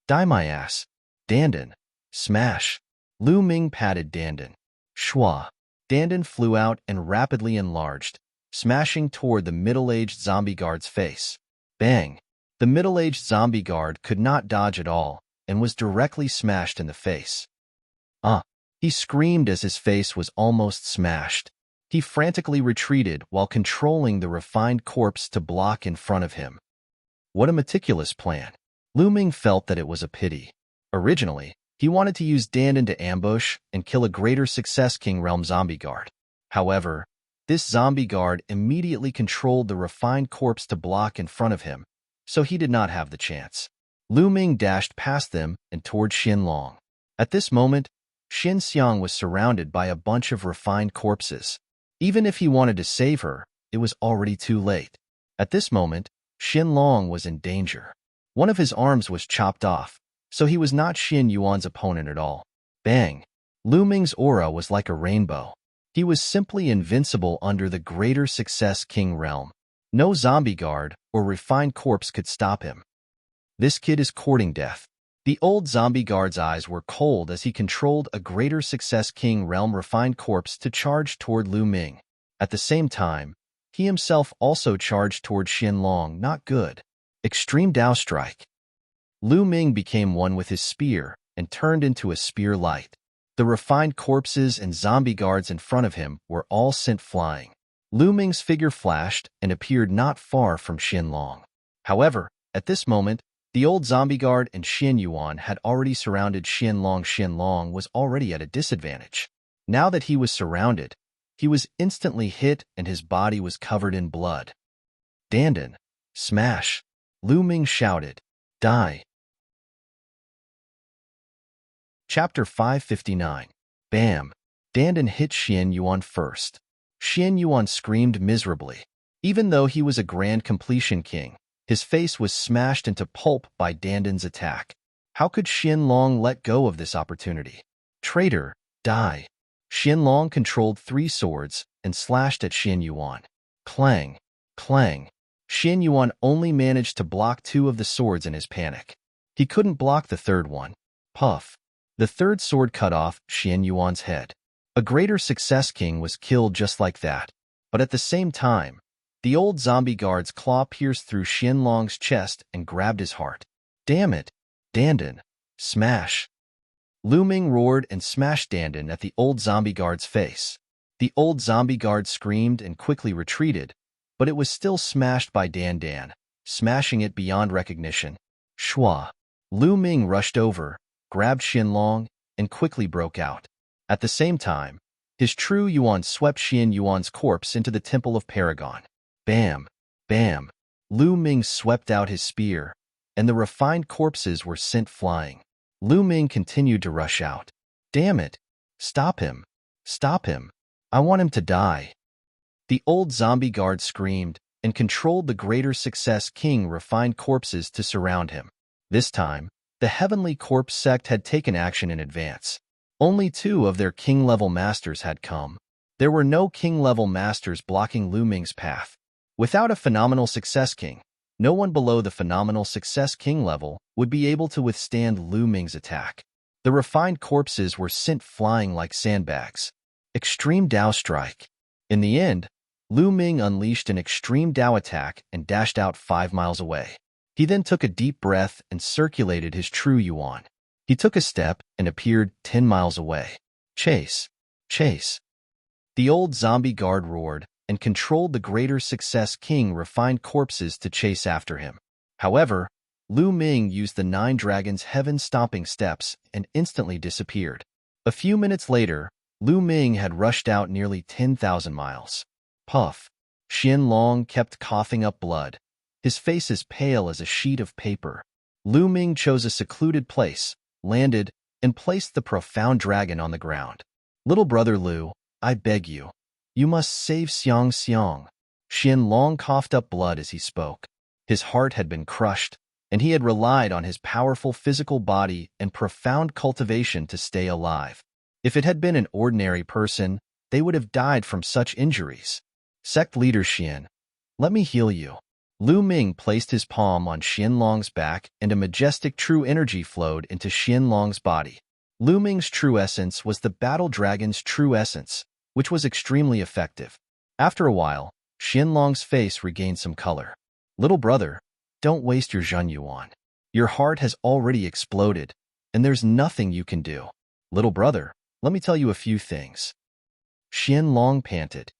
Speaker 1: Die my ass. Dandan. Smash. Lu Ming patted Dandan. Shwa. Dandan flew out and rapidly enlarged, smashing toward the middle-aged zombie guard's face. Bang. The middle-aged zombie guard could not dodge at all and was directly smashed in the face. He screamed as his face was almost smashed. He frantically retreated while controlling the refined corpse to block in front of him. What a meticulous plan. Lu Ming felt that it was a pity. Originally, he wanted to use Dandan to ambush and kill a greater success King Realm zombie guard. However, this zombie guard immediately controlled the refined corpse to block in front of him, so he did not have the chance. Lu Ming dashed past them and toward Qianlong. At this moment, Xian Xiang was surrounded by a bunch of refined corpses. Even if he wanted to save her, it was already too late. At this moment, Qianlong was in danger. One of his arms was chopped off, so he was not Xian Yuan's opponent at all. Bang! Lu Ming's aura was like a rainbow. He was simply invincible under the greater success King Realm. No zombie guard or refined corpse could stop him. This kid is courting death. The old zombie guard's eyes were cold as he controlled a greater success King Realm refined corpse to charge toward Lu Ming. At the same time, he himself also charged toward Qianlong. Not good. Extreme Dao Strike. Lu Ming became one with his spear and turned into a spear light. The refined corpses and zombie guards in front of him were all sent flying. Lu Ming's figure flashed and appeared not far from Qianlong. However, at this moment, the old zombie guard and Xian Yuan had already surrounded Qianlong. Qianlong was already at a disadvantage. Now that he was surrounded, he was instantly hit and his body was covered in blood. Dandan. Smash. Lu Ming shouted. Die. Chapter 559. Bam. Dandan hit Xian Yuan first. Xian Yuan screamed miserably. Even though he was a grand completion king, his face was smashed into pulp by Dandan's attack. How could Qianlong let go of this opportunity? Traitor, die. Qianlong controlled 3 swords and slashed at Xian Yuan. Clang, clang. Xian Yuan only managed to block 2 of the swords in his panic. He couldn't block the third one. Puff. The third sword cut off Xian Yuan's head. A greater success king was killed just like that. But at the same time, the old zombie guard's claw pierced through Qianlong's chest and grabbed his heart. Damn it! Dandan! Smash! Lu Ming roared and smashed Dandan at the old zombie guard's face. The old zombie guard screamed and quickly retreated, but it was still smashed by Dandan, smashing it beyond recognition. Shwa! Lu Ming rushed over, grabbed Qianlong, and quickly broke out. At the same time, his true Yuan swept Xian Yuan's corpse into the Temple of Paragon. Bam! Bam! Lu Ming swept out his spear, and the refined corpses were sent flying. Lu Ming continued to rush out. Damn it! Stop him! Stop him! I want him to die! The old zombie guard screamed and controlled the greater success king refined corpses to surround him. This time, the Heavenly Corpse sect had taken action in advance. Only 2 of their king-level masters had come. There were no king-level masters blocking Lu Ming's path. Without a phenomenal success king, No one below the phenomenal success king level would be able to withstand Lu Ming's attack. The refined corpses were sent flying like sandbags. Extreme Dao Strike. In the end, Lu Ming unleashed an extreme Dao attack and dashed out 5 miles away. He then took a deep breath and circulated his true yuan. He took a step and appeared 10 miles away. Chase! Chase! The old zombie guard roared and controlled the greater success king refined corpses to chase after him. However, Lu Ming used the 9 dragons' heaven-stomping steps and instantly disappeared. A few minutes later, Lu Ming had rushed out nearly 10,000 miles. Puff. Qianlong kept coughing up blood, his face as pale as a sheet of paper. Lu Ming chose a secluded place, landed, and placed the profound dragon on the ground. Little brother Lu, I beg you. You must save Xiang Xiang. Qianlong coughed up blood as he spoke. His heart had been crushed, and he had relied on his powerful physical body and profound cultivation to stay alive. If it had been an ordinary person, they would have died from such injuries. Sect leader Xian, let me heal you. Lu Ming placed his palm on Qianlong's back and a majestic true energy flowed into Qianlong's body. Lu Ming's true essence was the battle dragon's true essence, which was extremely effective. After a while, Qianlong's face regained some color. Little brother, don't waste your Zhen Yuan. Your heart has already exploded, and there's nothing you can do. Little brother, let me tell you a few things. Qianlong panted.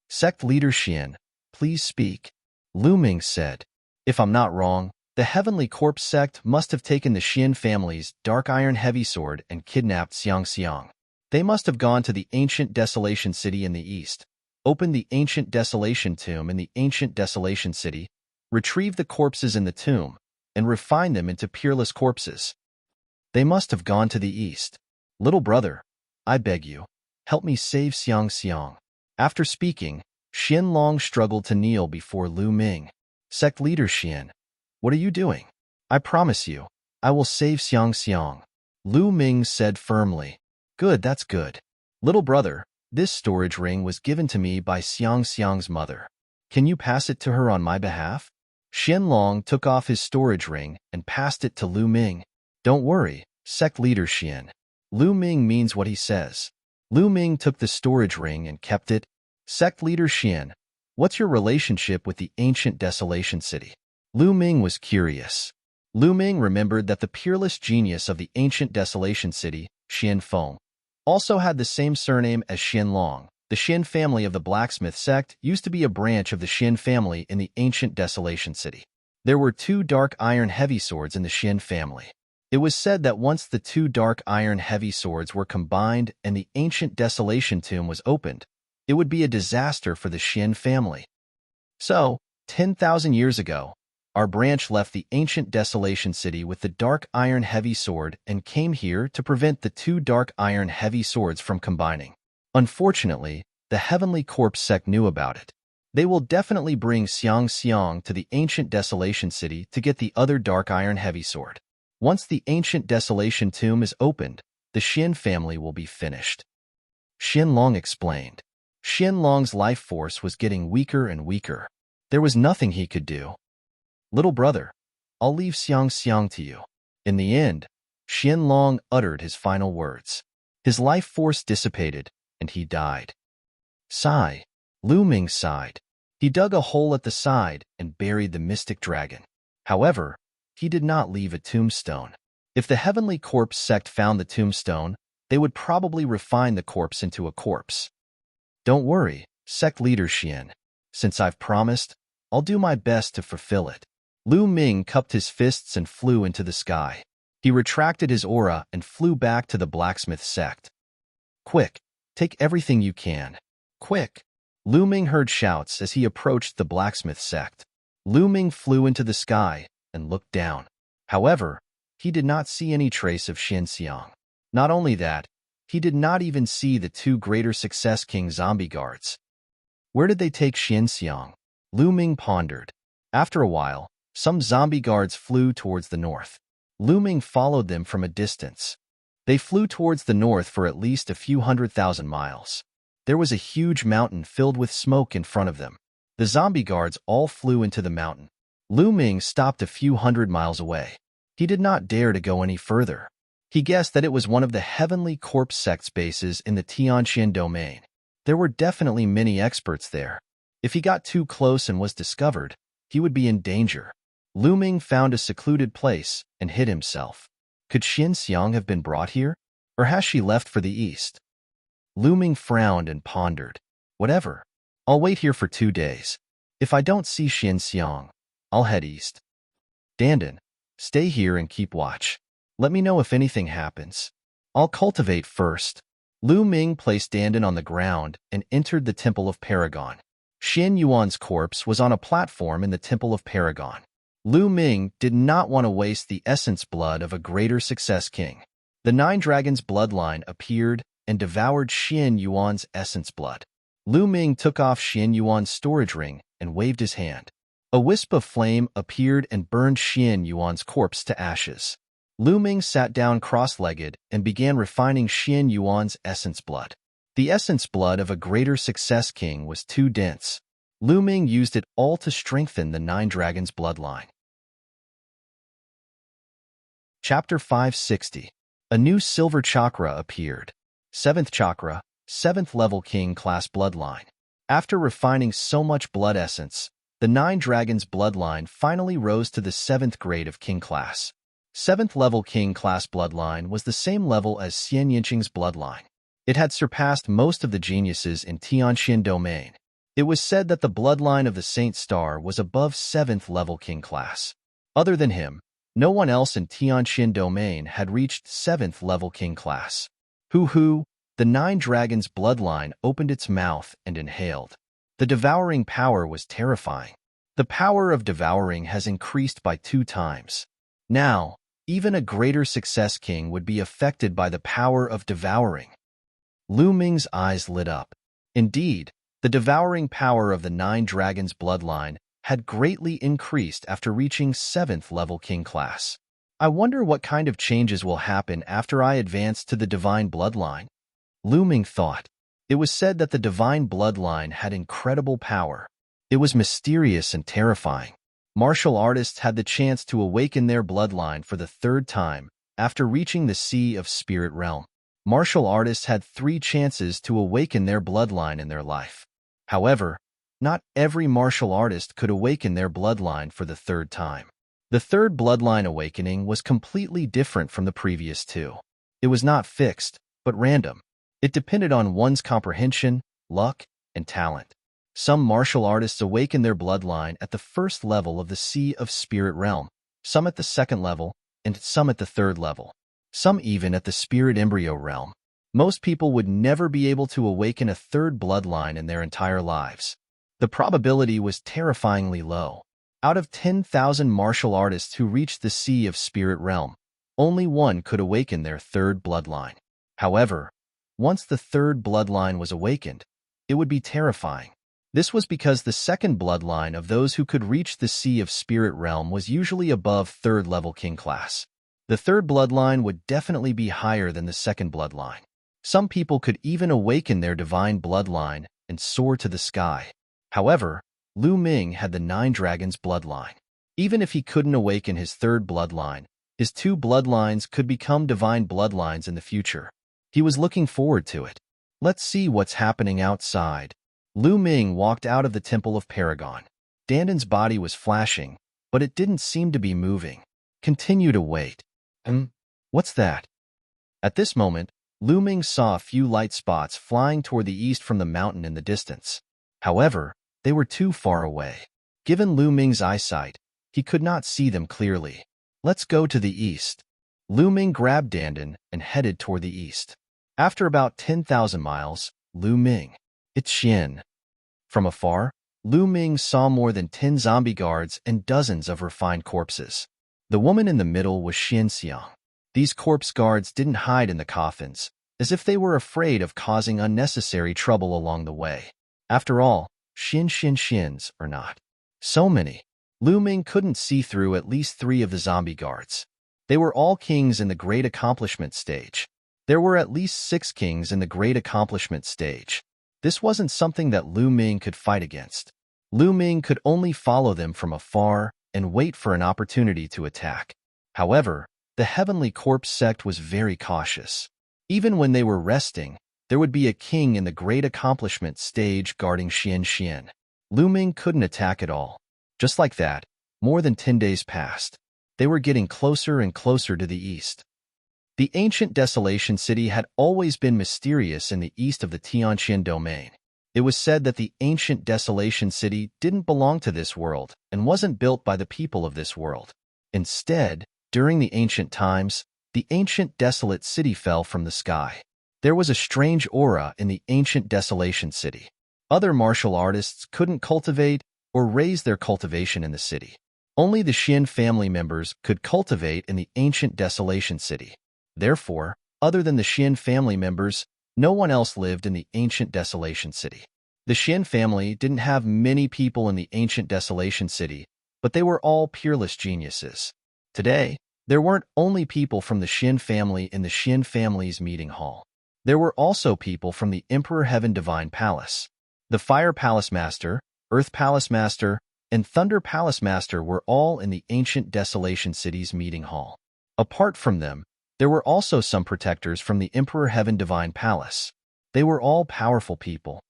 Speaker 1: Sect leader Xian, please speak. Lu Ming said. If I'm not wrong, the Heavenly Corpse sect must have taken the Xian family's dark iron heavy sword and kidnapped Xiang Xiang. They must have gone to the ancient desolation city in the east, opened the ancient desolation tomb in the ancient desolation city, retrieved the corpses in the tomb, and refined them into peerless corpses. They must have gone to the east. Little brother, I beg you, help me save Xiang Xiang. After speaking, Qianlong struggled to kneel before Lu Ming. Sect leader Xian, what are you doing? I promise you, I will save Xiang Xiang. Lu Ming said firmly. Good, that's good. Little brother, this storage ring was given to me by Xiang Xiang's mother. Can you pass it to her on my behalf? Qianlong took off his storage ring and passed it to Lu Ming. Don't worry, sect leader Xian. Lu Ming means what he says. Lu Ming took the storage ring and kept it. Sect leader Xian, what's your relationship with the ancient desolation city? Lu Ming was curious. Lu Ming remembered that the peerless genius of the ancient desolation city, Xian Feng, also had the same surname as Qianlong. The Xian family of the blacksmith sect used to be a branch of the Xian family in the ancient desolation city. There were 2 dark iron heavy swords in the Xian family. It was said that once the 2 dark iron heavy swords were combined and the ancient desolation tomb was opened, it would be a disaster for the Xian family. So, 10,000 years ago, our branch left the ancient desolation city with the dark iron heavy sword and came here to prevent the 2 dark iron heavy swords from combining. Unfortunately, the Heavenly Corpse sect knew about it. They will definitely bring Xiang Xiang to the ancient desolation city to get the other dark iron heavy sword. Once the ancient desolation tomb is opened, the Xian family will be finished. Qianlong explained. Qianlong's life force was getting weaker and weaker. There was nothing he could do. Little brother, I'll leave Xiang Xiang to you. In the end, Qianlong uttered his final words. His life force dissipated, and he died. Sigh. Lu Ming sighed. He dug a hole at the side and buried the mystic dragon. However, he did not leave a tombstone. If the Heavenly Corpse sect found the tombstone, they would probably refine the corpse into a corpse. Don't worry, sect leader Xian. Since I've promised, I'll do my best to fulfill it. Lu Ming cupped his fists and flew into the sky. He retracted his aura and flew back to the blacksmith sect. Quick, take everything you can. Quick! Lu Ming heard shouts as he approached the blacksmith sect. Lu Ming flew into the sky and looked down. However, he did not see any trace of Xian Xiang. Not only that, he did not even see the 2 greater success king zombie guards. Where did they take Xian Xiang? Lu Ming pondered. After a while, some zombie guards flew towards the north. Lu Ming followed them from a distance. They flew towards the north for at least a few 100,000 miles. There was a huge mountain filled with smoke in front of them. The zombie guards all flew into the mountain. Lu Ming stopped a few hundred miles away. He did not dare to go any further. He guessed that it was one of the heavenly corpse sect's bases in the Tianxian domain. There were definitely many experts there. If he got too close and was discovered, he would be in danger. Lu Ming found a secluded place and hid himself. Could Xin Xiang have been brought here? Or has she left for the east? Lu Ming frowned and pondered. Whatever. I'll wait here for 2 days. If I don't see Xin Xiang, I'll head east. Dandan, stay here and keep watch. Let me know if anything happens. I'll cultivate first. Lu Ming placed Dandan on the ground and entered the Temple of Paragon. Xian Yuan's corpse was on a platform in the Temple of Paragon. Lu Ming did not want to waste the essence blood of a greater success king. The 9 dragons' bloodline appeared and devoured Xian Yuan's essence blood. Lu Ming took off Xian Yuan's storage ring and waved his hand. A wisp of flame appeared and burned Xian Yuan's corpse to ashes. Lu Ming sat down cross-legged and began refining Xian Yuan's essence blood. The essence blood of a greater success king was too dense. Lu Ming used it all to strengthen the 9 dragons' bloodline. Chapter 560. A new silver chakra appeared. 7th chakra, 7th level king class bloodline. After refining so much blood essence, the 9 dragons' bloodline finally rose to the 7th grade of king class. 7th level king class bloodline was the same level as Xian Yinqing's bloodline. It had surpassed most of the geniuses in Tianxian domain. It was said that the bloodline of the Saint Star was above 7th level king class. Other than him, no one else in Tianxian domain had reached 7th level king class. Hoo-hoo, the 9 dragons' bloodline opened its mouth and inhaled. The devouring power was terrifying. The power of devouring has increased by 2 times. Now, even a greater success king would be affected by the power of devouring. Lu Ming's eyes lit up. Indeed, the devouring power of the 9 dragons' bloodline had greatly increased after reaching 7th level king class. I wonder what kind of changes will happen after I advance to the divine bloodline. Lu Ming thought. It was said that the divine bloodline had incredible power. It was mysterious and terrifying. Martial artists had the chance to awaken their bloodline for the 3rd time after reaching the Sea of Spirit Realm. Martial artists had 3 chances to awaken their bloodline in their life. However, not every martial artist could awaken their bloodline for the 3rd time. The 3rd bloodline awakening was completely different from the previous 2. It was not fixed, but random. It depended on one's comprehension, luck, and talent. Some martial artists awaken their bloodline at the 1st level of the Sea of Spirit Realm, some at the 2nd level, and some at the 3rd level. Some even at the Spirit Embryo Realm. Most people would never be able to awaken a 3rd bloodline in their entire lives. The probability was terrifyingly low. Out of 10,000 martial artists who reached the Sea of Spirit Realm, only 1 could awaken their 3rd bloodline. However, once the 3rd bloodline was awakened, it would be terrifying. This was because the 2nd bloodline of those who could reach the Sea of Spirit Realm was usually above 3rd level king class. The 3rd bloodline would definitely be higher than the 2nd bloodline. Some people could even awaken their divine bloodline and soar to the sky. However, Lu Ming had the 9 dragons' bloodline. Even if he couldn't awaken his 3rd bloodline, his 2 bloodlines could become divine bloodlines in the future. He was looking forward to it. Let's see what's happening outside. Lu Ming walked out of the Temple of Paragon. Dandan's body was flashing, but it didn't seem to be moving. Continue to wait. What's that? At this moment, Lu Ming saw a few light spots flying toward the east from the mountain in the distance. However, they were too far away. Given Lu Ming's eyesight, he could not see them clearly. Let's go to the east. Lu Ming grabbed Dandan and headed toward the east. After about 10,000 miles, Lu Ming. It's Xian. From afar, Lu Ming saw more than 10 zombie guards and dozens of refined corpses. The woman in the middle was Xin Xiang. These corpse guards didn't hide in the coffins, as if they were afraid of causing unnecessary trouble along the way. After all, Xins or not. So many. Lu Ming couldn't see through at least 3 of the zombie guards. They were all kings in the Great Accomplishment stage. There were at least 6 kings in the Great Accomplishment stage. This wasn't something that Lu Ming could fight against. Lu Ming could only follow them from afar and wait for an opportunity to attack. However, the Heavenly Corpse sect was very cautious. Even when they were resting, there would be a king in the Great Accomplishment stage guarding Xian. Lu Ming couldn't attack at all. Just like that, more than 10 days passed. They were getting closer and closer to the east. The ancient Desolation City had always been mysterious in the east of the Tianqian domain. It was said that the ancient Desolation City didn't belong to this world and wasn't built by the people of this world. Instead, during the ancient times, the ancient desolate city fell from the sky. There was a strange aura in the ancient Desolation City. Other martial artists couldn't cultivate or raise their cultivation in the city. Only the Xian family members could cultivate in the ancient Desolation City. Therefore, other than the Xian family members, no one else lived in the ancient Desolation City. The Xian family didn't have many people in the ancient Desolation City, but they were all peerless geniuses. Today, there weren't only people from the Xian family in the Xian family's meeting hall. There were also people from the Emperor Heaven Divine Palace. The Fire Palace Master, Earth Palace Master, and Thunder Palace Master were all in the ancient Desolation City's meeting hall. Apart from them, there were also some protectors from the Emperor Heaven Divine Palace. They were all powerful people.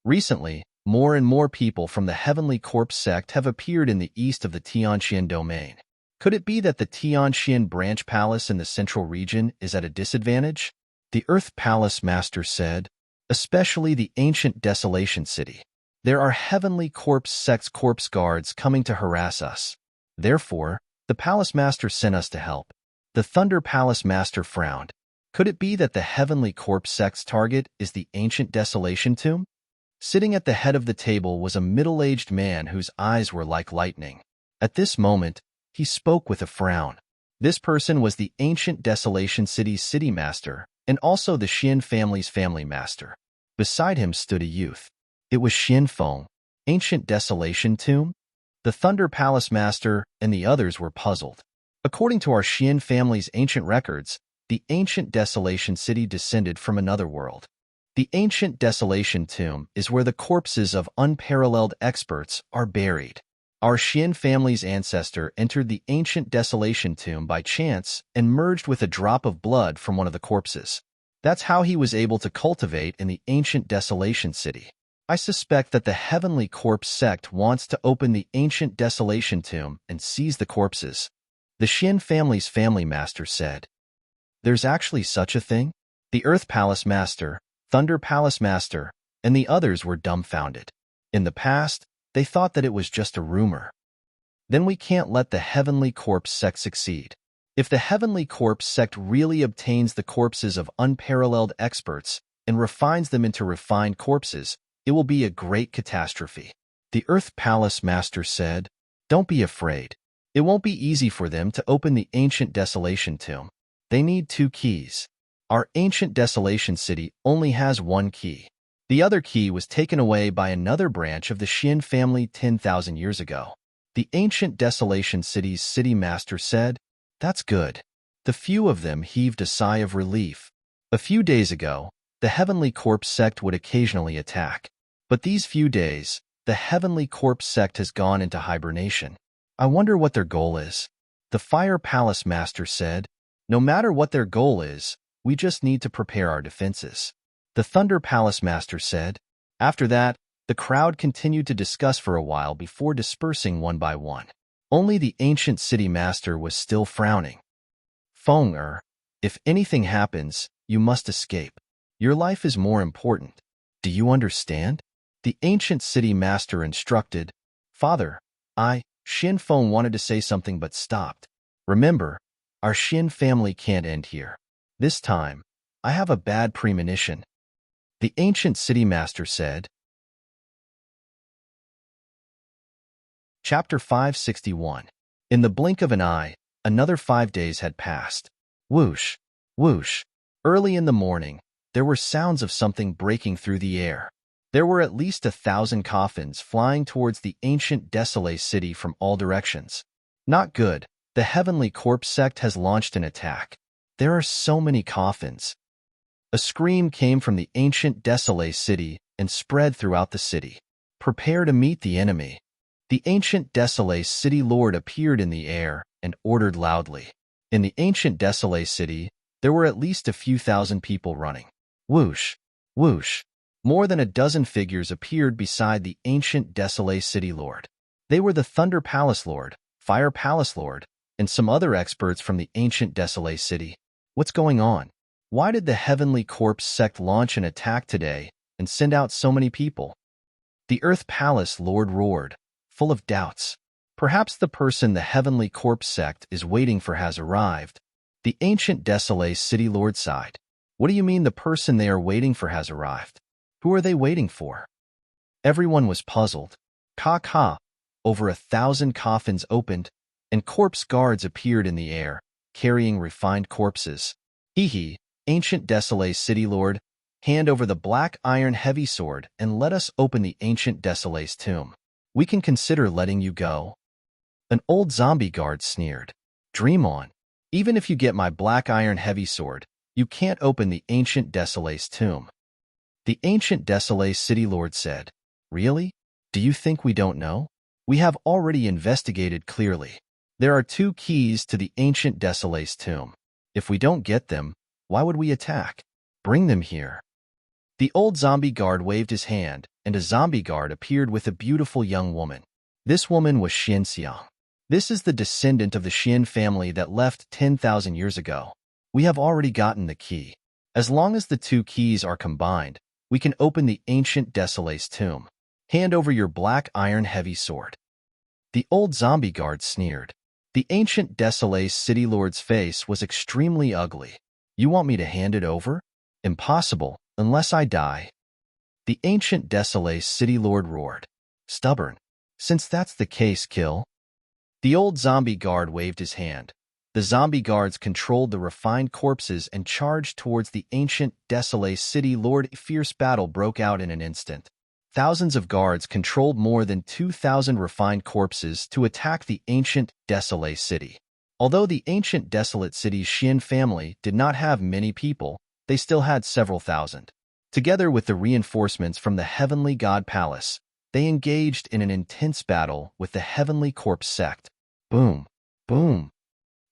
Speaker 1: Recently, more and more people from the Heavenly Corpse sect have appeared in the east of the Tianqian domain. Could it be that the Tianqian branch palace in the central region is at a disadvantage? The Earth Palace Master said, especially the ancient Desolation City. There are Heavenly Corpse sect's corpse guards coming to harass us. Therefore, the Palace Master sent us to help. The Thunder Palace Master frowned. Could it be that the Heavenly Corpse sect's target is the ancient Desolation Tomb? Sitting at the head of the table was a middle-aged man whose eyes were like lightning. At this moment, he spoke with a frown. This person was the ancient Desolation City's city master and also the Xian family's family master. Beside him stood a youth. It was Xianfeng, ancient Desolation Tomb? The Thunder Palace Master and the others were puzzled. According to our Xian family's ancient records, the ancient Desolation City descended from another world. The ancient Desolation Tomb is where the corpses of unparalleled experts are buried. Our Xian family's ancestor entered the ancient Desolation Tomb by chance and merged with a drop of blood from one of the corpses. That's how he was able to cultivate in the ancient Desolation City. I suspect that the Heavenly Corpse sect wants to open the ancient Desolation Tomb and seize the corpses. The Xian family's family master said, "There's actually such a thing?" The Earth Palace Master, Thunder Palace Master, and the others were dumbfounded. In the past, they thought that it was just a rumor. Then we can't let the Heavenly Corpse sect succeed. If the Heavenly Corpse sect really obtains the corpses of unparalleled experts and refines them into refined corpses, it will be a great catastrophe. The Earth Palace Master said, "Don't be afraid. It won't be easy for them to open the ancient Desolation Tomb. They need 2 keys. Our ancient Desolation City only has 1 key. The other key was taken away by another branch of the Xian family 10,000 years ago." The ancient Desolation City's city master said, "That's good." The few of them heaved a sigh of relief. A few days ago, the Heavenly Corpse sect would occasionally attack. But these few days, the Heavenly Corpse sect has gone into hibernation. I wonder what their goal is. The Fire Palace Master said, "No matter what their goal is, we just need to prepare our defenses." The Thunder Palace Master said. After that, the crowd continued to discuss for a while before dispersing one by one. Only the ancient city master was still frowning. "Feng, if anything happens, you must escape. Your life is more important. Do you understand?" The ancient city master instructed. "Father, Xin Feng wanted to say something but stopped. Remember, our Xin family can't end here. This time, I have a bad premonition." The ancient city master said. Chapter 561. In the blink of an eye, another 5 days had passed. Whoosh, whoosh. Early in the morning, there were sounds of something breaking through the air. There were at least 1,000 coffins flying towards the ancient Desolate City from all directions. Not good. The Heavenly Corpse sect has launched an attack. There are so many coffins. A scream came from the ancient Desolate City and spread throughout the city. "Prepare to meet the enemy." The ancient desolate city lord appeared in the air and ordered loudly. In the ancient desolate city, there were at least a few thousand people running. Whoosh, whoosh. More than a dozen figures appeared beside the ancient desolate city lord. They were the Thunder Palace Lord, Fire Palace Lord, and some other experts from the ancient desolate city. What's going on? Why did the Heavenly Corpse sect launch an attack today and send out so many people? The Earth Palace Lord roared, full of doubts. Perhaps the person the Heavenly Corpse sect is waiting for has arrived. The ancient desolate city lord sighed. What do you mean the person they are waiting for has arrived? Who are they waiting for? Everyone was puzzled. Ka. Over 1,000 coffins opened, and corpse guards appeared in the air, carrying refined corpses. Hee, ancient desolate city lord, hand over the black iron heavy sword and let us open the ancient desolate's tomb. We can consider letting you go. An old zombie guard sneered. Dream on. Even if you get my black iron heavy sword, you can't open the ancient desolate's tomb. The ancient desolate city lord said, Really? Do you think we don't know? We have already investigated clearly. There are 2 keys to the ancient desolate's tomb. If we don't get them, why would we attack? Bring them here. The old zombie guard waved his hand, and a zombie guard appeared with a beautiful young woman. This woman was Xian Xiang. This is the descendant of the Xian family that left 10,000 years ago. We have already gotten the key. As long as the 2 keys are combined, we can open the ancient desolate's tomb. Hand over your black iron heavy sword. The old zombie guard sneered. The ancient desolate city lord's face was extremely ugly. You want me to hand it over? Impossible, unless I die. The ancient desolate city lord roared. Stubborn. Since that's the case, kill. The old zombie guard waved his hand. The zombie guards controlled the refined corpses and charged towards the ancient desolate city lord. A fierce battle broke out in an instant. Thousands of guards controlled more than 2,000 refined corpses to attack the ancient desolate city. Although the ancient desolate city's Xian family did not have many people, they still had several thousand. Together with the reinforcements from the Heavenly God Palace, they engaged in an intense battle with the Heavenly Corpse sect. Boom, boom.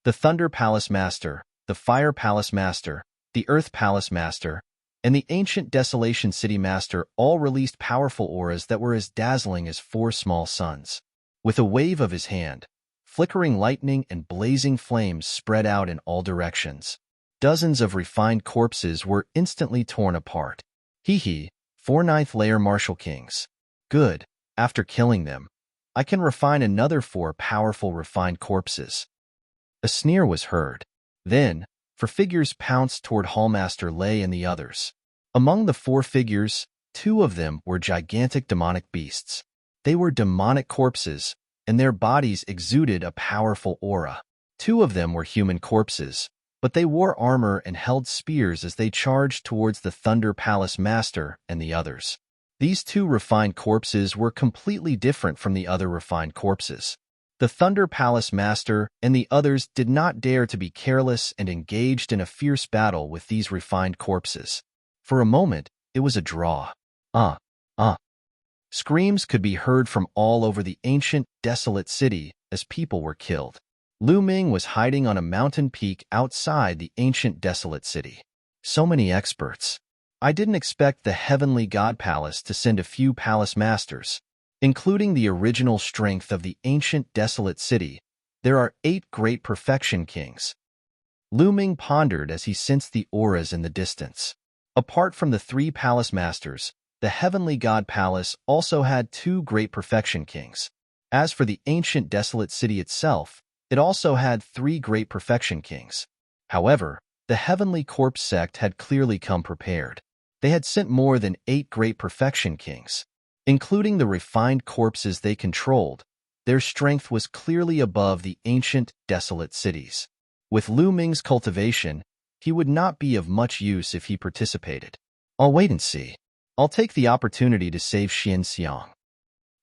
Speaker 1: The Thunder Palace Master, the Fire Palace Master, the Earth Palace Master, and the Ancient Desolation City Master all released powerful auras that were as dazzling as 4 small suns. With a wave of his hand, flickering lightning and blazing flames spread out in all directions. Dozens of refined corpses were instantly torn apart. Hee, 4 ninth layer Martial Kings. Good, after killing them, I can refine another 4 powerful refined corpses. A sneer was heard. Then, 4 figures pounced toward Hallmaster Lei and the others. Among the 4 figures, 2 of them were gigantic demonic beasts. They were demonic corpses, and their bodies exuded a powerful aura. 2 of them were human corpses, but they wore armor and held spears as they charged towards the Thunder Palace Master and the others. These 2 refined corpses were completely different from the other refined corpses. The Thunder Palace Master and the others did not dare to be careless and engaged in a fierce battle with these refined corpses. For a moment, it was a draw. Screams could be heard from all over the ancient, desolate city as people were killed. Lu Ming was hiding on a mountain peak outside the ancient, desolate city. So many experts. I didn't expect the Heavenly God Palace to send a few palace masters. Including the original strength of the ancient, desolate city, there are 8 great perfection kings. Lu Ming pondered as he sensed the auras in the distance. Apart from the 3 palace masters, the Heavenly God Palace also had 2 great perfection kings. As for the ancient, desolate city itself, it also had 3 great perfection kings. However, the Heavenly Corpse sect had clearly come prepared. They had sent more than 8 great perfection kings. Including the refined corpses they controlled, their strength was clearly above the ancient, desolate cities. With Lu Ming's cultivation, he would not be of much use if he participated. I'll wait and see. I'll take the opportunity to save Xian Xiang.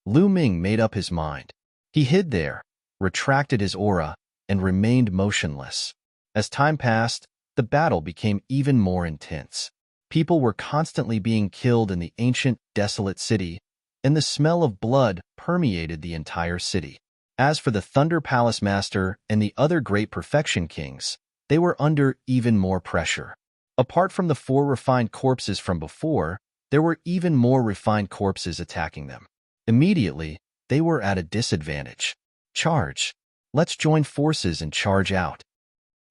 Speaker 1: Lu Ming made up his mind. He hid there, retracted his aura, and remained motionless. As time passed, the battle became even more intense. People were constantly being killed in the ancient, desolate city, and the smell of blood permeated the entire city. As for the Thunder Palace Master and the other great Perfection Kings, they were under even more pressure. Apart from the 4 refined corpses from before, there were even more refined corpses attacking them. Immediately, they were at a disadvantage. Charge! Let's join forces and charge out.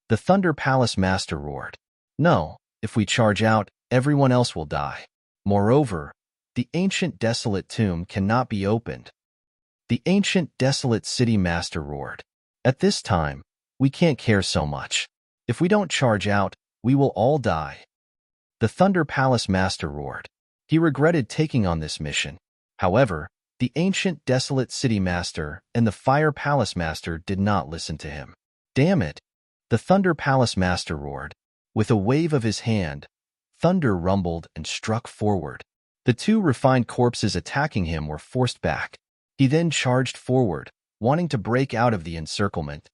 Speaker 1: The Thunder Palace Master roared. No, if we charge out, everyone else will die. Moreover, the ancient desolate tomb cannot be opened. The ancient desolate city master roared. At this time, we can't care so much. If we don't charge out, we will all die. The Thunder Palace Master roared. He regretted taking on this mission. However, the ancient desolate city master and the Fire Palace Master did not listen to him. Damn it! The Thunder Palace Master roared. With a wave of his hand, thunder rumbled and struck forward. The 2 refined corpses attacking him were forced back. He then charged forward, wanting to break out of the encirclement.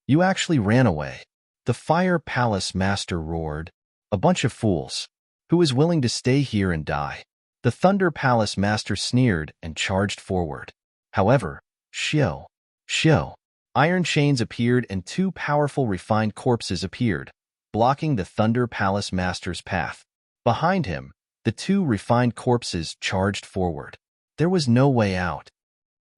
Speaker 1: You actually ran away. The Fire Palace Master roared. A bunch of fools. Who is willing to stay here and die? The Thunder Palace Master sneered and charged forward. However, shio. Iron chains appeared and 2 powerful refined corpses appeared, blocking the Thunder Palace Master's path. Behind him, the 2 refined corpses charged forward. There was no way out.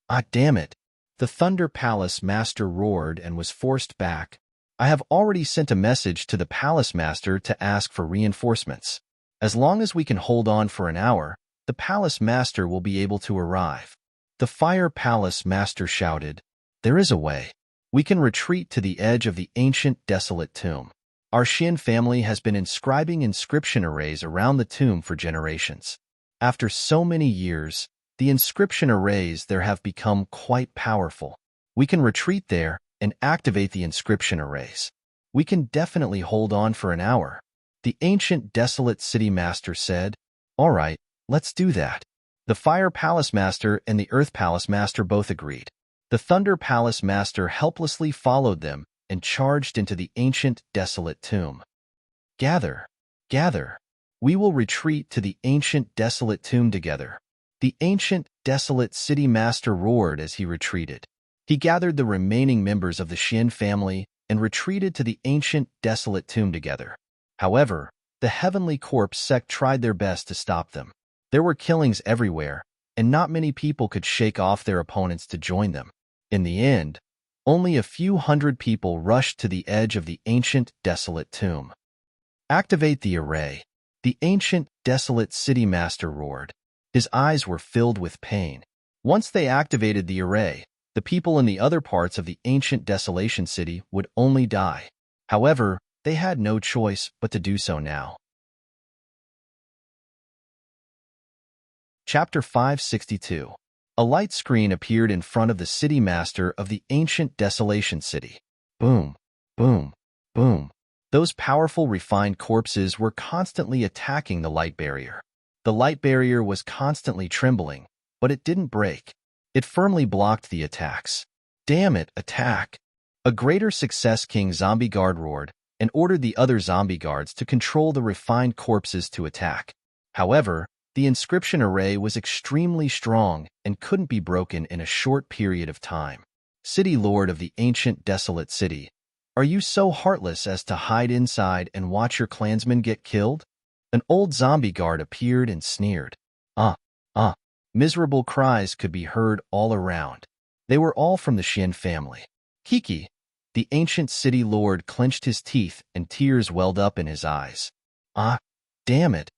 Speaker 1: Ah, damn it! The Thunder Palace Master roared and was forced back. I have already sent a message to the Palace Master to ask for reinforcements. As long as we can hold on for an hour, the Palace Master will be able to arrive. The Fire Palace Master shouted. There is a way. We can retreat to the edge of the ancient desolate tomb. Our Xian family has been inscribing inscription arrays around the tomb for generations. After so many years, the inscription arrays there have become quite powerful. We can retreat there and activate the inscription arrays. We can definitely hold on for an hour. The ancient desolate city master said, All right, let's do that. The Fire Palace Master and the Earth Palace Master both agreed. The Thunder Palace Master helplessly followed them and charged into the ancient desolate tomb. Gather. We will retreat to the ancient desolate tomb together. The ancient desolate city master roared as he retreated. He gathered the remaining members of the Xian family and retreated to the ancient desolate tomb together. However, the Heavenly Corpse sect tried their best to stop them. There were killings everywhere, and not many people could shake off their opponents to join them. In the end, only a few hundred people rushed to the edge of the ancient desolate tomb. Activate the array. The ancient desolate city master roared. His eyes were filled with pain. Once they activated the array, the people in the other parts of the ancient desolation city would only die. However, they had no choice but to do so now. Chapter 562. A light screen appeared in front of the city master of the ancient desolation city. Boom, boom, boom. Those powerful refined corpses were constantly attacking the light barrier. The light barrier was constantly trembling, but it didn't break. It firmly blocked the attacks. Damn it, attack! A greater success King Zombie Guard roared and ordered the other zombie guards to control the refined corpses to attack. However, the inscription array was extremely strong and couldn't be broken in a short period of time. City Lord of the ancient desolate city, are you so heartless as to hide inside and watch your clansmen get killed? An old zombie guard appeared and sneered. Miserable cries could be heard all around. They were all from the Xian family. Kiki, the ancient city lord, clenched his teeth and tears welled up in his eyes. Damn it.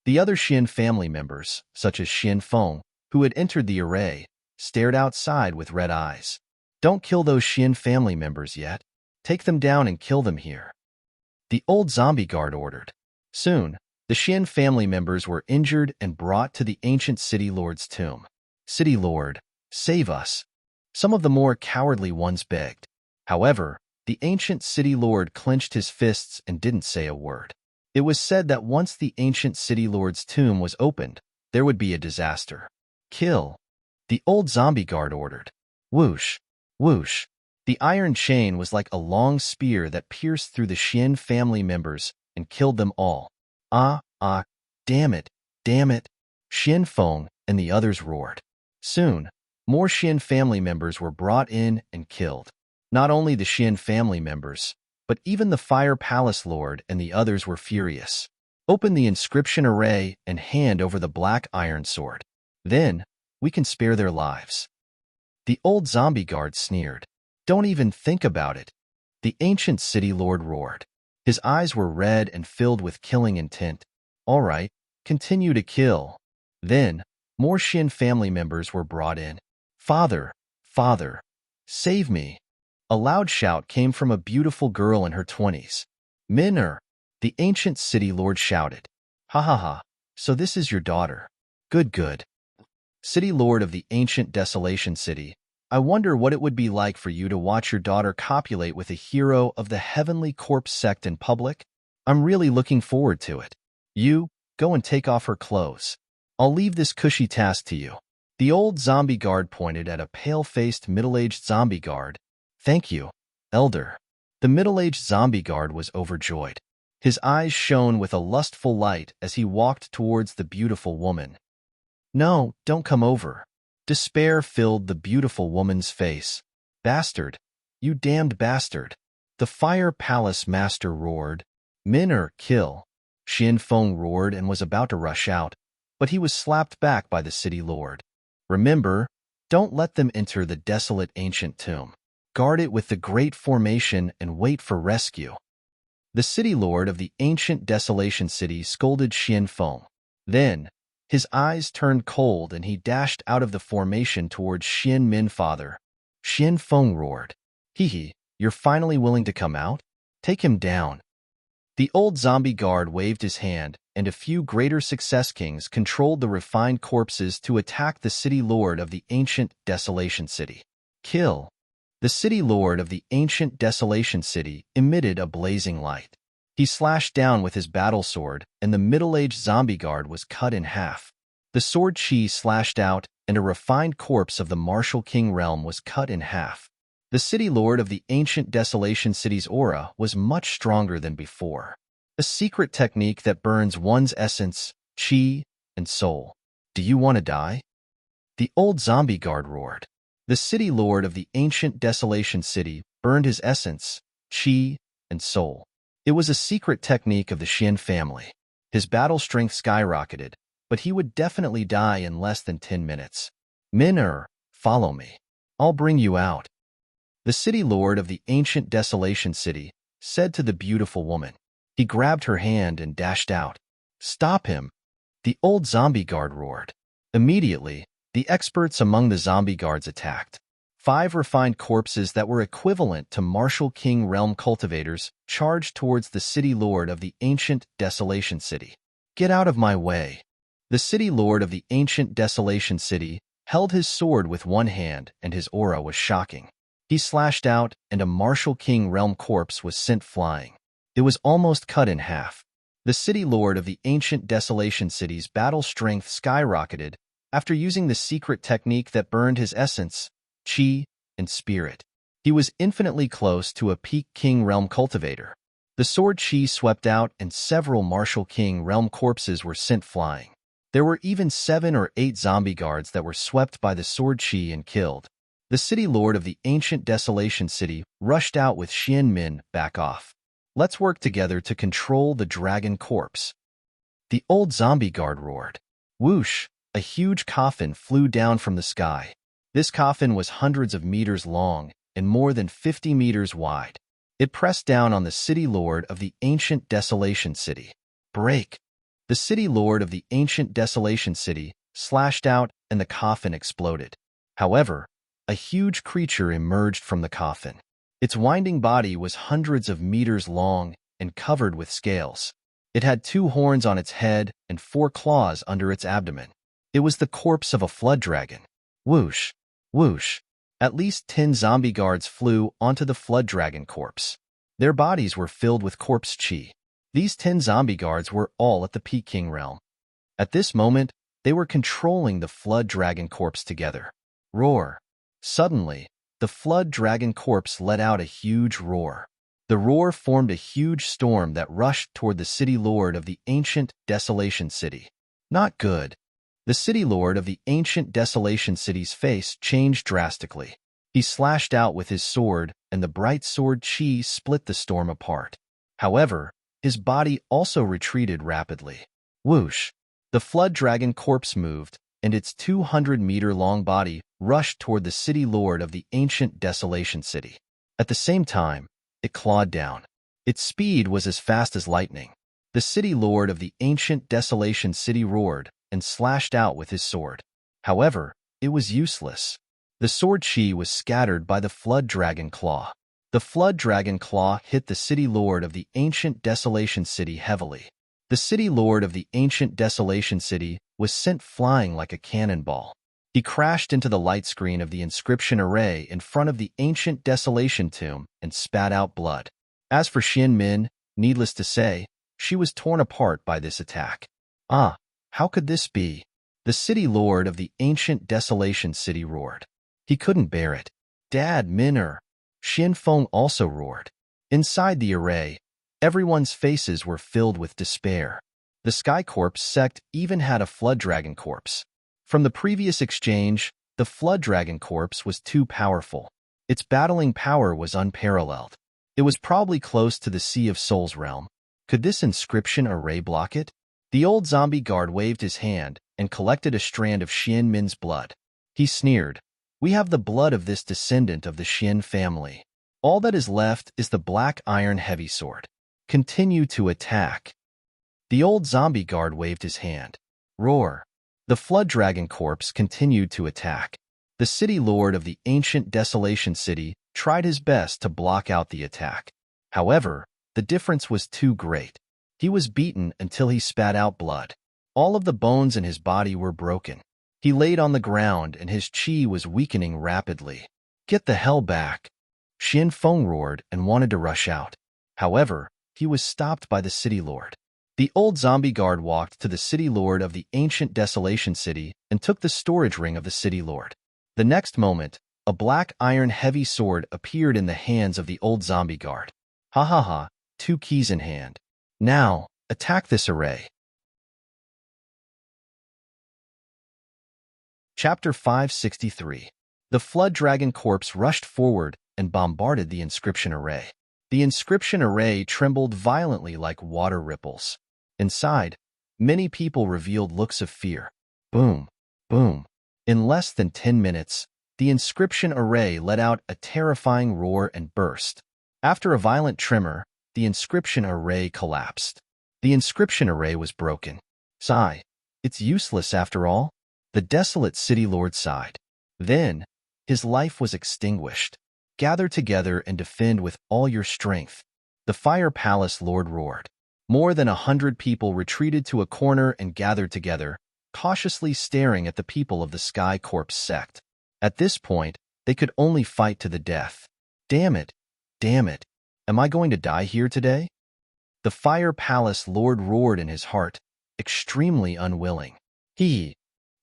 Speaker 1: The other Xian family members, such as Xian Feng, who had entered the array, stared outside with red eyes. Don't kill those Xian family members yet. Take them down and kill them here. The old zombie guard ordered. Soon, the Xian family members were injured and brought to the ancient city lord's tomb. City Lord, save us. Some of the more cowardly ones begged. However, the ancient city lord clenched his fists and didn't say a word. It was said that once the ancient city lord's tomb was opened, there would be a disaster. Kill. The old zombie guard ordered. Whoosh, whoosh. The iron chain was like a long spear that pierced through the Xian family members and killed them all. Damn it. Xian Feng, and the others roared. Soon, more Xian family members were brought in and killed. Not only the Xian family members, but even the Fire Palace Lord and the others were furious. Open the inscription array and hand over the black iron sword. Then, we can spare their lives. The old zombie guard sneered. Don't even think about it. The ancient city lord roared. His eyes were red and filled with killing intent. All right, continue to kill. Then, more Xian family members were brought in. Father, father, save me. A loud shout came from a beautiful girl in her 20s. Minner, the ancient city lord shouted. Ha ha ha, so this is your daughter. Good, good. City lord of the ancient desolation city, I wonder what it would be like for you to watch your daughter copulate with a hero of the heavenly corpse sect in public. I'm really looking forward to it. You, go and take off her clothes. I'll leave this cushy task to you. The old zombie guard pointed at a pale-faced middle-aged zombie guard. Thank you, elder. The middle-aged zombie guard was overjoyed. His eyes shone with a lustful light as he walked towards the beautiful woman. No, don't come over. Despair filled the beautiful woman's face. Bastard, you damned bastard. The Fire Palace Master roared. Minner, kill. Xian Feng roared and was about to rush out, but he was slapped back by the city lord. Remember, don't let them enter the desolate ancient tomb. Guard it with the great formation and wait for rescue. The city lord of the ancient desolation city scolded Xian Feng. Then, his eyes turned cold and he dashed out of the formation towards Xian Min father. Xian Feng roared. Hee, you're finally willing to come out? Take him down. The old zombie guard waved his hand, and a few greater success kings controlled the refined corpses to attack the city lord of the ancient desolation city. Kill. The city lord of the ancient desolation city emitted a blazing light. He slashed down with his battle sword, and the middle-aged zombie guard was cut in half. The sword chi slashed out, and a refined corpse of the martial king realm was cut in half. The city lord of the ancient desolation city's aura was much stronger than before. A secret technique that burns one's essence, chi, and soul. Do you want to die? The old zombie guard roared. The city lord of the ancient desolation city burned his essence, chi, and soul. It was a secret technique of the Xian family. His battle strength skyrocketed, but he would definitely die in less than 10 minutes. Minner, follow me. I'll bring you out. The city lord of the ancient desolation city said to the beautiful woman. He grabbed her hand and dashed out. Stop him! The old zombie guard roared. Immediately, the experts among the zombie guards attacked. 5 refined corpses that were equivalent to martial king realm cultivators charged towards the city lord of the ancient desolation city. Get out of my way. The city lord of the ancient desolation city held his sword with one hand, and his aura was shocking. He slashed out, and a martial king realm corpse was sent flying. It was almost cut in half. The city lord of the ancient desolation city's battle strength skyrocketed after using the secret technique that burned his essence, chi, and spirit. He was infinitely close to a peak king realm cultivator. The sword chi swept out and several martial king realm corpses were sent flying. There were even 7 or 8 zombie guards that were swept by the sword chi and killed. The city lord of the ancient desolation city rushed out with Xian Min. Back off. Let's work together to control the dragon corpse. The old zombie guard roared. Whoosh! A huge coffin flew down from the sky. This coffin was hundreds of meters long and more than 50 meters wide. It pressed down on the city lord of the ancient desolation city. Break! The city lord of the ancient desolation city slashed out and the coffin exploded. However, a huge creature emerged from the coffin. Its winding body was hundreds of meters long and covered with scales. It had 2 horns on its head and 4 claws under its abdomen. It was the corpse of a flood dragon. Whoosh! Whoosh! At least 10 zombie guards flew onto the flood dragon corpse. Their bodies were filled with corpse chi. These 10 zombie guards were all at the Peak King realm. At this moment, they were controlling the flood dragon corpse together. Roar! Suddenly, the flood dragon corpse let out a huge roar. The roar formed a huge storm that rushed toward the city lord of the ancient desolation city. Not good. The city lord of the ancient desolation city's face changed drastically. He slashed out with his sword, and the bright sword chi split the storm apart. However, his body also retreated rapidly. Whoosh! The flood dragon corpse moved, and its 200-meter-long body rushed toward the city lord of the ancient desolation city. At the same time, it clawed down. Its speed was as fast as lightning. The city lord of the ancient desolation city roared and slashed out with his sword. However, it was useless. The sword chi was scattered by the flood dragon claw. The flood dragon claw hit the city lord of the ancient desolation city heavily. The city lord of the ancient desolation city was sent flying like a cannonball. He crashed into the light screen of the inscription array in front of the ancient desolation tomb and spat out blood. As for Xian Min, needless to say, she was torn apart by this attack. Ah, how could this be? The city lord of the ancient desolation city roared. He couldn't bear it. Dad, Min'er! Xian Feng also roared. Inside the array, everyone's faces were filled with despair. The Sky Corps sect even had a Flood Dragon Corps. From the previous exchange, the Flood Dragon Corps was too powerful. Its battling power was unparalleled. It was probably close to the Sea of Souls realm. Could this inscription array block it? The old zombie guard waved his hand and collected a strand of Xian Min's blood. He sneered. We have the blood of this descendant of the Xian family. All that is left is the black iron heavy sword. Continue to attack. The old zombie guard waved his hand. Roar. The Flood Dragon Corps continued to attack. The city lord of the ancient desolation city tried his best to block out the attack. However, the difference was too great. He was beaten until he spat out blood. All of the bones in his body were broken. He laid on the ground and his chi was weakening rapidly. Get the hell back! Xian Feng roared and wanted to rush out. However, he was stopped by the city lord. The old zombie guard walked to the city lord of the ancient desolation city and took the storage ring of the city lord. The next moment, a black iron heavy sword appeared in the hands of the old zombie guard. Ha ha ha, 2 keys in hand. Now, attack this array. Chapter 563. The Flood Dragon Corps rushed forward and bombarded the inscription array. The inscription array trembled violently like water ripples. Inside, many people revealed looks of fear. Boom, boom. In less than 10 minutes, the inscription array let out a terrifying roar and burst. After a violent tremor, the inscription array collapsed. The inscription array was broken. Sigh. It's useless after all. The desolate city lord sighed. Then, his life was extinguished. Gather together and defend with all your strength. The Fire Palace lord roared. More than 100 people retreated to a corner and gathered together, cautiously staring at the people of the Sky Corps sect. At this point, they could only fight to the death. Damn it! Damn it! Am I going to die here today? The Fire Palace lord roared in his heart, extremely unwilling.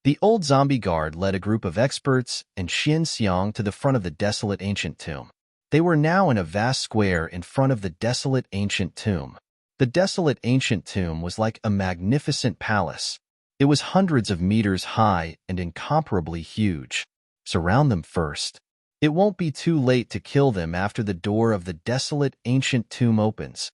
Speaker 1: The old zombie guard led a group of experts and Xian Xiang to the front of the desolate ancient tomb. They were now in a vast square in front of the desolate ancient tomb. The desolate ancient tomb was like a magnificent palace. It was hundreds of meters high and incomparably huge. Surround them first. It won't be too late to kill them after the door of the desolate ancient tomb opens.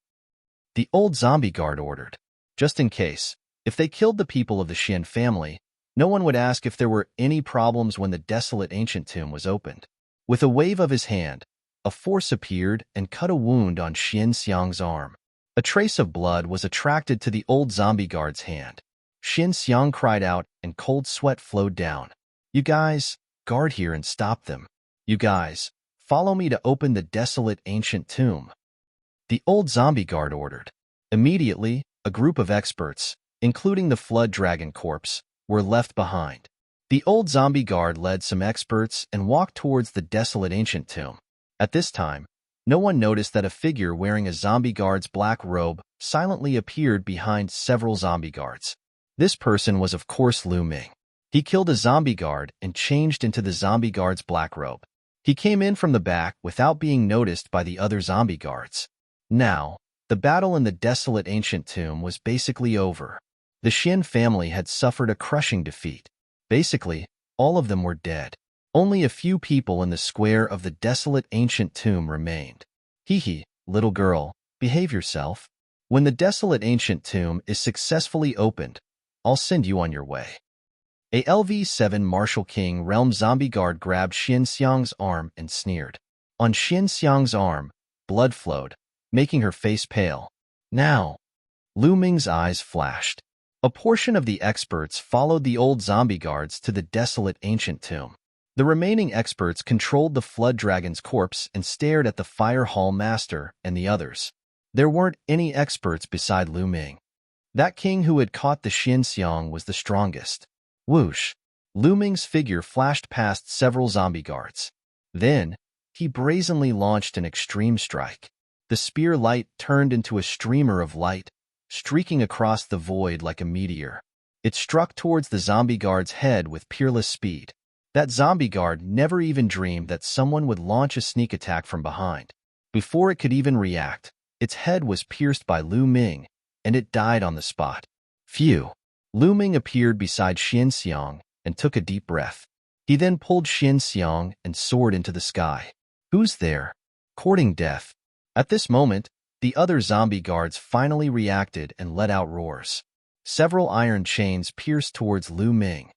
Speaker 1: The old zombie guard ordered. Just in case, if they killed the people of the Xian family, no one would ask if there were any problems when the desolate ancient tomb was opened. With a wave of his hand, a force appeared and cut a wound on Xian Xiang's arm. A trace of blood was attracted to the old zombie guard's hand. Xian Xiang cried out and cold sweat flowed down. You guys, guard here and stop them. You guys, follow me to open the desolate ancient tomb. The old zombie guard ordered. Immediately, a group of experts, including the Flood Dragon Corps, were left behind. The old zombie guard led some experts and walked towards the desolate ancient tomb. At this time, no one noticed that a figure wearing a zombie guard's black robe silently appeared behind several zombie guards. This person was of course Lu Ming. He killed a zombie guard and changed into the zombie guard's black robe. He came in from the back without being noticed by the other zombie guards. Now, the battle in the desolate ancient tomb was basically over. The Xian family had suffered a crushing defeat. Basically, all of them were dead. Only a few people in the square of the desolate ancient tomb remained. Hee, little girl, behave yourself. When the desolate ancient tomb is successfully opened, I'll send you on your way. A LV-7 Martial King Realm zombie guard grabbed Xian Xiang's arm and sneered. On Xian Xiang's arm, blood flowed, making her face pale. Now, Lu Ming's eyes flashed. A portion of the experts followed the old zombie guards to the desolate ancient tomb. The remaining experts controlled the flood dragon's corpse and stared at the fire hall master and the others. There weren't any experts beside Lu Ming. That king who had caught the Xian Xiang was the strongest. Whoosh! Lu Ming's figure flashed past several zombie guards. Then, he brazenly launched an extreme strike. The spear light turned into a streamer of light, streaking across the void like a meteor. It struck towards the zombie guard's head with peerless speed. That zombie guard never even dreamed that someone would launch a sneak attack from behind. Before it could even react, its head was pierced by Lu Ming, and it died on the spot. Phew! Lu Ming appeared beside Xian Xiang and took a deep breath. He then pulled Xian Xiang and soared into the sky. Who's there? Courting death. At this moment, the other zombie guards finally reacted and let out roars. Several iron chains pierced towards Lu Ming.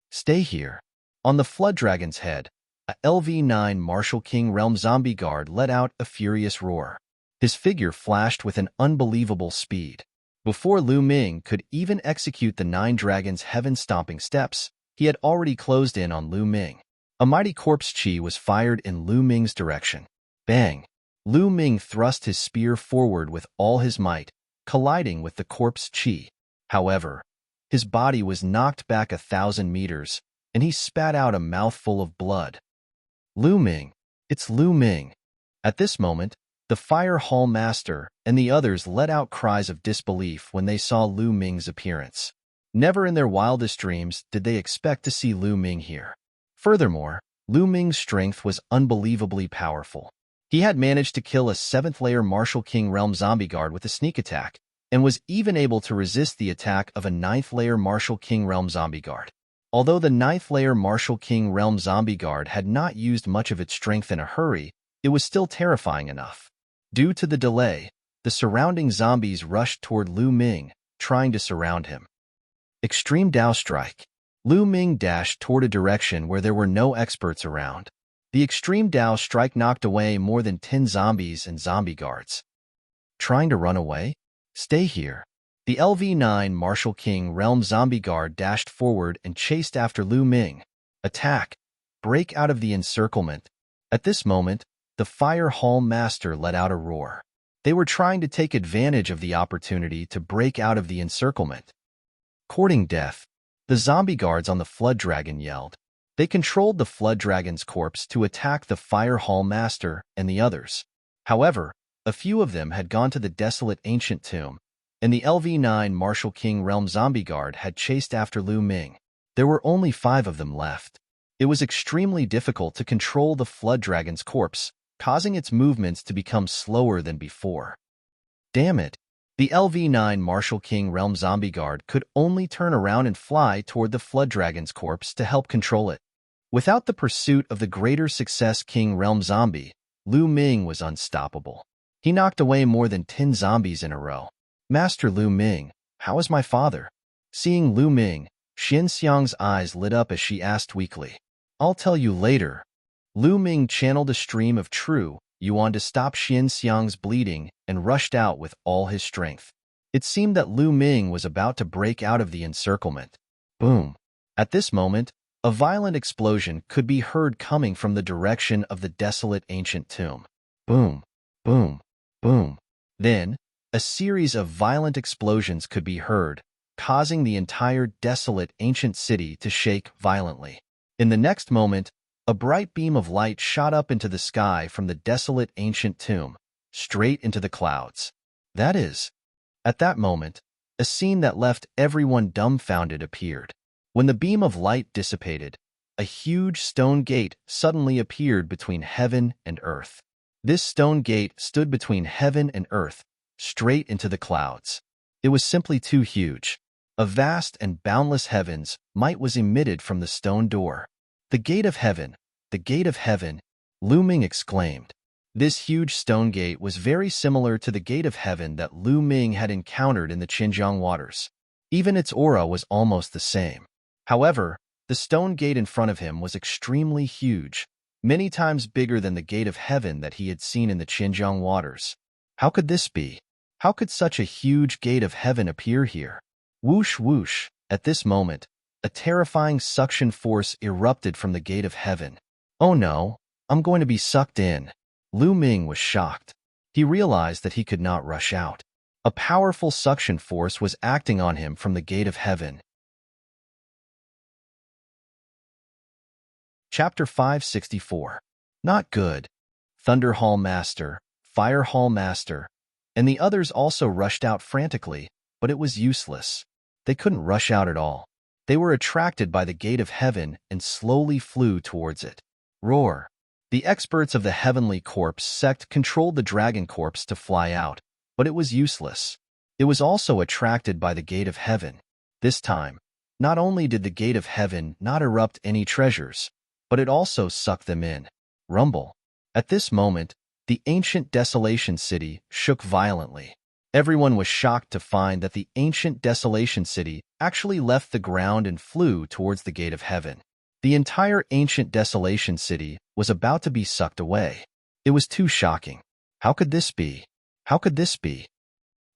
Speaker 1: Stay here. On the flood dragon's head, a LV-9 Martial King Realm zombie guard let out a furious roar. His figure flashed with an unbelievable speed. Before Lu Ming could even execute the 9 Dragons' heaven-stomping steps, he had already closed in on Lu Ming. A mighty corpse chi was fired in Lu Ming's direction. Bang! Lu Ming thrust his spear forward with all his might, colliding with the corpse chi. However, his body was knocked back 1,000 meters, and he spat out a mouthful of blood. Lu Ming! It's Lu Ming! At this moment, the fire hall master and the others let out cries of disbelief when they saw Lu Ming's appearance. Never in their wildest dreams did they expect to see Lu Ming here. Furthermore, Lu Ming's strength was unbelievably powerful. He had managed to kill a 7th-layer Martial King Realm zombie guard with a sneak attack, and was even able to resist the attack of a 9th-layer Martial King Realm zombie guard. Although the 9th-layer Martial King Realm zombie guard had not used much of its strength in a hurry, it was still terrifying enough. Due to the delay, the surrounding zombies rushed toward Lu Ming, trying to surround him. Extreme Dao Strike. Lu Ming dashed toward a direction where there were no experts around. The Extreme Dao Strike knocked away more than 10 zombies and zombie guards. Trying to run away? Stay here. The LV-9 Martial King Realm zombie guard dashed forward and chased after Lu Ming. Attack! Break out of the encirclement. At this moment, the fire hall master let out a roar. They were trying to take advantage of the opportunity to break out of the encirclement. Courting death, the zombie guards on the flood dragon yelled. They controlled the flood dragon's corpse to attack the fire hall master and the others. However, a few of them had gone to the desolate ancient tomb, and the LV-9 Martial King Realm zombie guard had chased after Lu Ming. There were only 5 of them left. It was extremely difficult to control the flood dragon's corpse, causing its movements to become slower than before. Damn it! The LV-9 Martial King Realm zombie guard could only turn around and fly toward the flood dragon's corpse to help control it. Without the pursuit of the greater success King Realm zombie, Lu Ming was unstoppable. He knocked away more than 10 zombies in a row. Master Lu Ming, how is my father? Seeing Lu Ming, Xian Xiang's eyes lit up as she asked weakly. I'll tell you later. Lu Ming channeled a stream of true yuan to stop Xian Xiang's bleeding and rushed out with all his strength. It seemed that Lu Ming was about to break out of the encirclement. Boom! At this moment, a violent explosion could be heard coming from the direction of the desolate ancient tomb. Boom! Boom! Boom! Then, a series of violent explosions could be heard, causing the entire desolate ancient city to shake violently. In the next moment, a bright beam of light shot up into the sky from the desolate ancient tomb, straight into the clouds. That is, at that moment, a scene that left everyone dumbfounded appeared. When the beam of light dissipated, a huge stone gate suddenly appeared between heaven and earth. This stone gate stood between heaven and earth, straight into the clouds. It was simply too huge. A vast and boundless heavens might was emitted from the stone door. The gate of heaven, the gate of heaven, Lu Ming exclaimed. This huge stone gate was very similar to the gate of heaven that Lu Ming had encountered in the Xinjiang waters. Even its aura was almost the same. However, the stone gate in front of him was extremely huge, many times bigger than the gate of heaven that he had seen in the Xinjiang waters. How could this be? How could such a huge gate of heaven appear here? Whoosh whoosh, at this moment, a terrifying suction force erupted from the gate of heaven. Oh no, I'm going to be sucked in. Lu Ming was shocked. He realized that he could not rush out. A powerful suction force was acting on him from the gate of heaven. Chapter 564. Not good. Thunder Hall Master, Fire Hall Master, and the others also rushed out frantically, but it was useless. They couldn't rush out at all. They were attracted by the gate of heaven and slowly flew towards it. Roar. The experts of the Heavenly Corpse sect controlled the Dragon Corpse to fly out, but it was useless. It was also attracted by the gate of heaven. This time, not only did the gate of heaven not erupt any treasures, but it also sucked them in. Rumble. At this moment, the ancient Desolation City shook violently. Everyone was shocked to find that the ancient Desolation City actually left the ground and flew towards the gate of heaven. The entire ancient Desolation City was about to be sucked away. It was too shocking. How could this be? How could this be?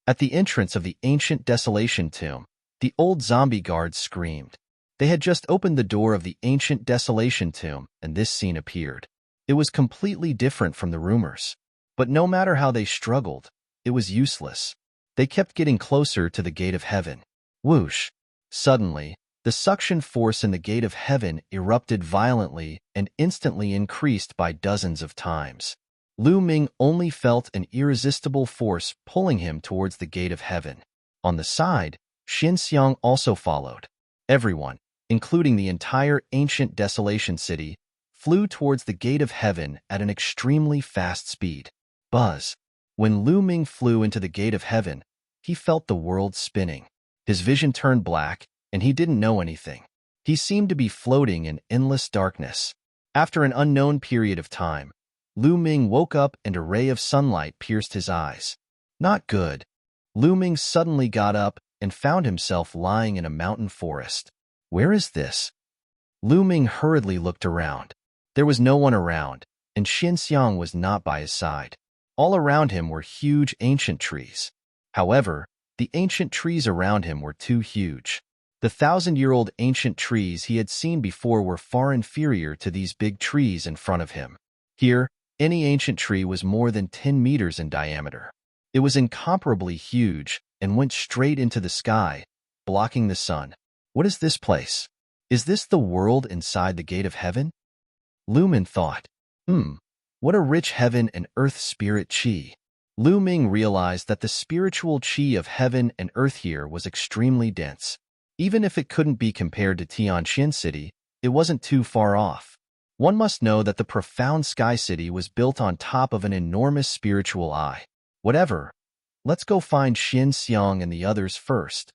Speaker 1: At the entrance of the ancient Desolation Tomb, the old zombie guards screamed. They had just opened the door of the ancient Desolation Tomb, and this scene appeared. It was completely different from the rumors. But no matter how they struggled, it was useless. They kept getting closer to the gate of heaven. Whoosh! Suddenly, the suction force in the gate of heaven erupted violently and instantly increased by dozens of times. Lu Ming only felt an irresistible force pulling him towards the gate of heaven. On the side, Xin Xiang also followed. Everyone, including the entire ancient Desolation City, flew towards the gate of heaven at an extremely fast speed. Buzz. When Lu Ming flew into the gate of heaven, he felt the world spinning. His vision turned black, and he didn't know anything. He seemed to be floating in endless darkness. After an unknown period of time, Lu Ming woke up and a ray of sunlight pierced his eyes. Not good. Lu Ming suddenly got up and found himself lying in a mountain forest. Where is this? Lu Ming hurriedly looked around. There was no one around, and Xin Xiang was not by his side. All around him were huge ancient trees. However, the ancient trees around him were too huge. The 1,000-year-old ancient trees he had seen before were far inferior to these big trees in front of him. Here, any ancient tree was more than 10 meters in diameter. It was incomparably huge and went straight into the sky, blocking the sun. What is this place? Is this the world inside the gate of heaven? Lu Ming thought. What a rich heaven and earth spirit chi. Lu Ming realized that the spiritual chi of heaven and earth here was extremely dense. Even if it couldn't be compared to Tianjin City, it wasn't too far off. One must know that the profound Sky City was built on top of an enormous spiritual eye. Whatever. Let's go find Xin Xiang and the others first.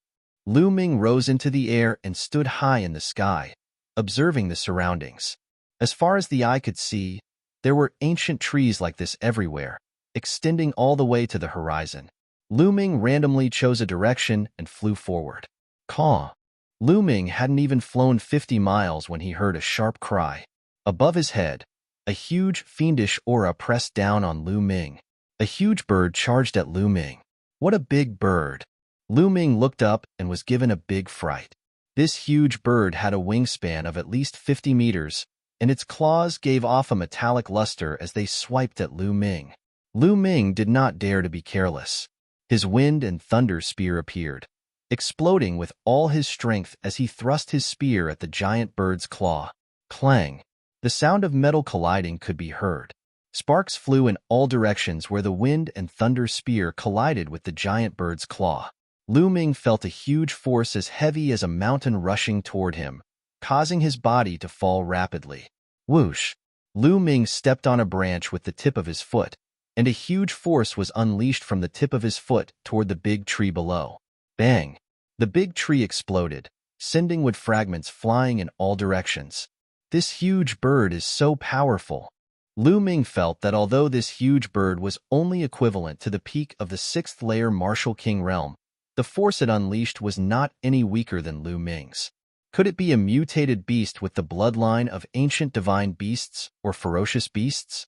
Speaker 1: Lu Ming rose into the air and stood high in the sky, observing the surroundings. As far as the eye could see, there were ancient trees like this everywhere, extending all the way to the horizon. Lu Ming randomly chose a direction and flew forward. Caw. Lu Ming hadn't even flown 50 miles when he heard a sharp cry. Above his head, a huge, fiendish aura pressed down on Lu Ming. A huge bird charged at Lu Ming. What a big bird! Lu Ming looked up and was given a big fright. This huge bird had a wingspan of at least 50 meters, and its claws gave off a metallic luster as they swiped at Lu Ming. Lu Ming did not dare to be careless. His wind and thunder spear appeared, exploding with all his strength as he thrust his spear at the giant bird's claw. Clang! The sound of metal colliding could be heard. Sparks flew in all directions where the wind and thunder spear collided with the giant bird's claw. Lu Ming felt a huge force as heavy as a mountain rushing toward him, causing his body to fall rapidly. Whoosh! Lu Ming stepped on a branch with the tip of his foot, and a huge force was unleashed from the tip of his foot toward the big tree below. Bang! The big tree exploded, sending wood fragments flying in all directions. This huge bird is so powerful. Lu Ming felt that although this huge bird was only equivalent to the peak of the sixth-layer Martial King realm, the force it unleashed was not any weaker than Lu Ming's. Could it be a mutated beast with the bloodline of ancient divine beasts or ferocious beasts?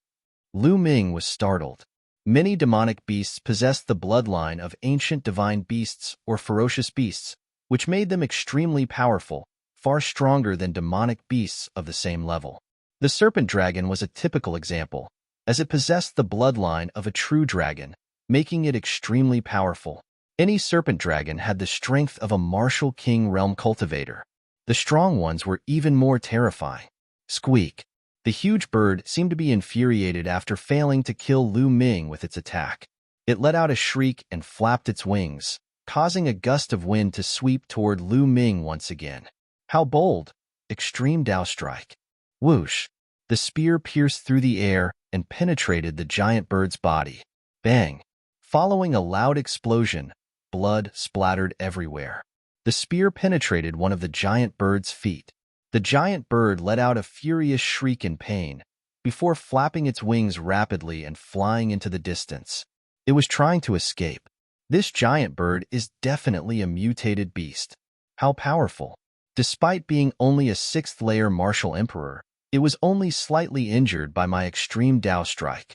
Speaker 1: Lu Ming was startled. Many demonic beasts possessed the bloodline of ancient divine beasts or ferocious beasts, which made them extremely powerful, far stronger than demonic beasts of the same level. The serpent dragon was a typical example, as it possessed the bloodline of a true dragon, making it extremely powerful. Any serpent dragon had the strength of a Martial King realm cultivator. The strong ones were even more terrifying. Squeak. The huge bird seemed to be infuriated after failing to kill Lu Ming with its attack. It let out a shriek and flapped its wings, causing a gust of wind to sweep toward Lu Ming once again. How bold! Extreme Dao Strike. Whoosh! The spear pierced through the air and penetrated the giant bird's body. Bang! Following a loud explosion, blood splattered everywhere. The spear penetrated one of the giant bird's feet. The giant bird let out a furious shriek in pain, before flapping its wings rapidly and flying into the distance. It was trying to escape. This giant bird is definitely a mutated beast. How powerful! Despite being only a sixth-layer martial emperor, it was only slightly injured by my extreme Dao strike.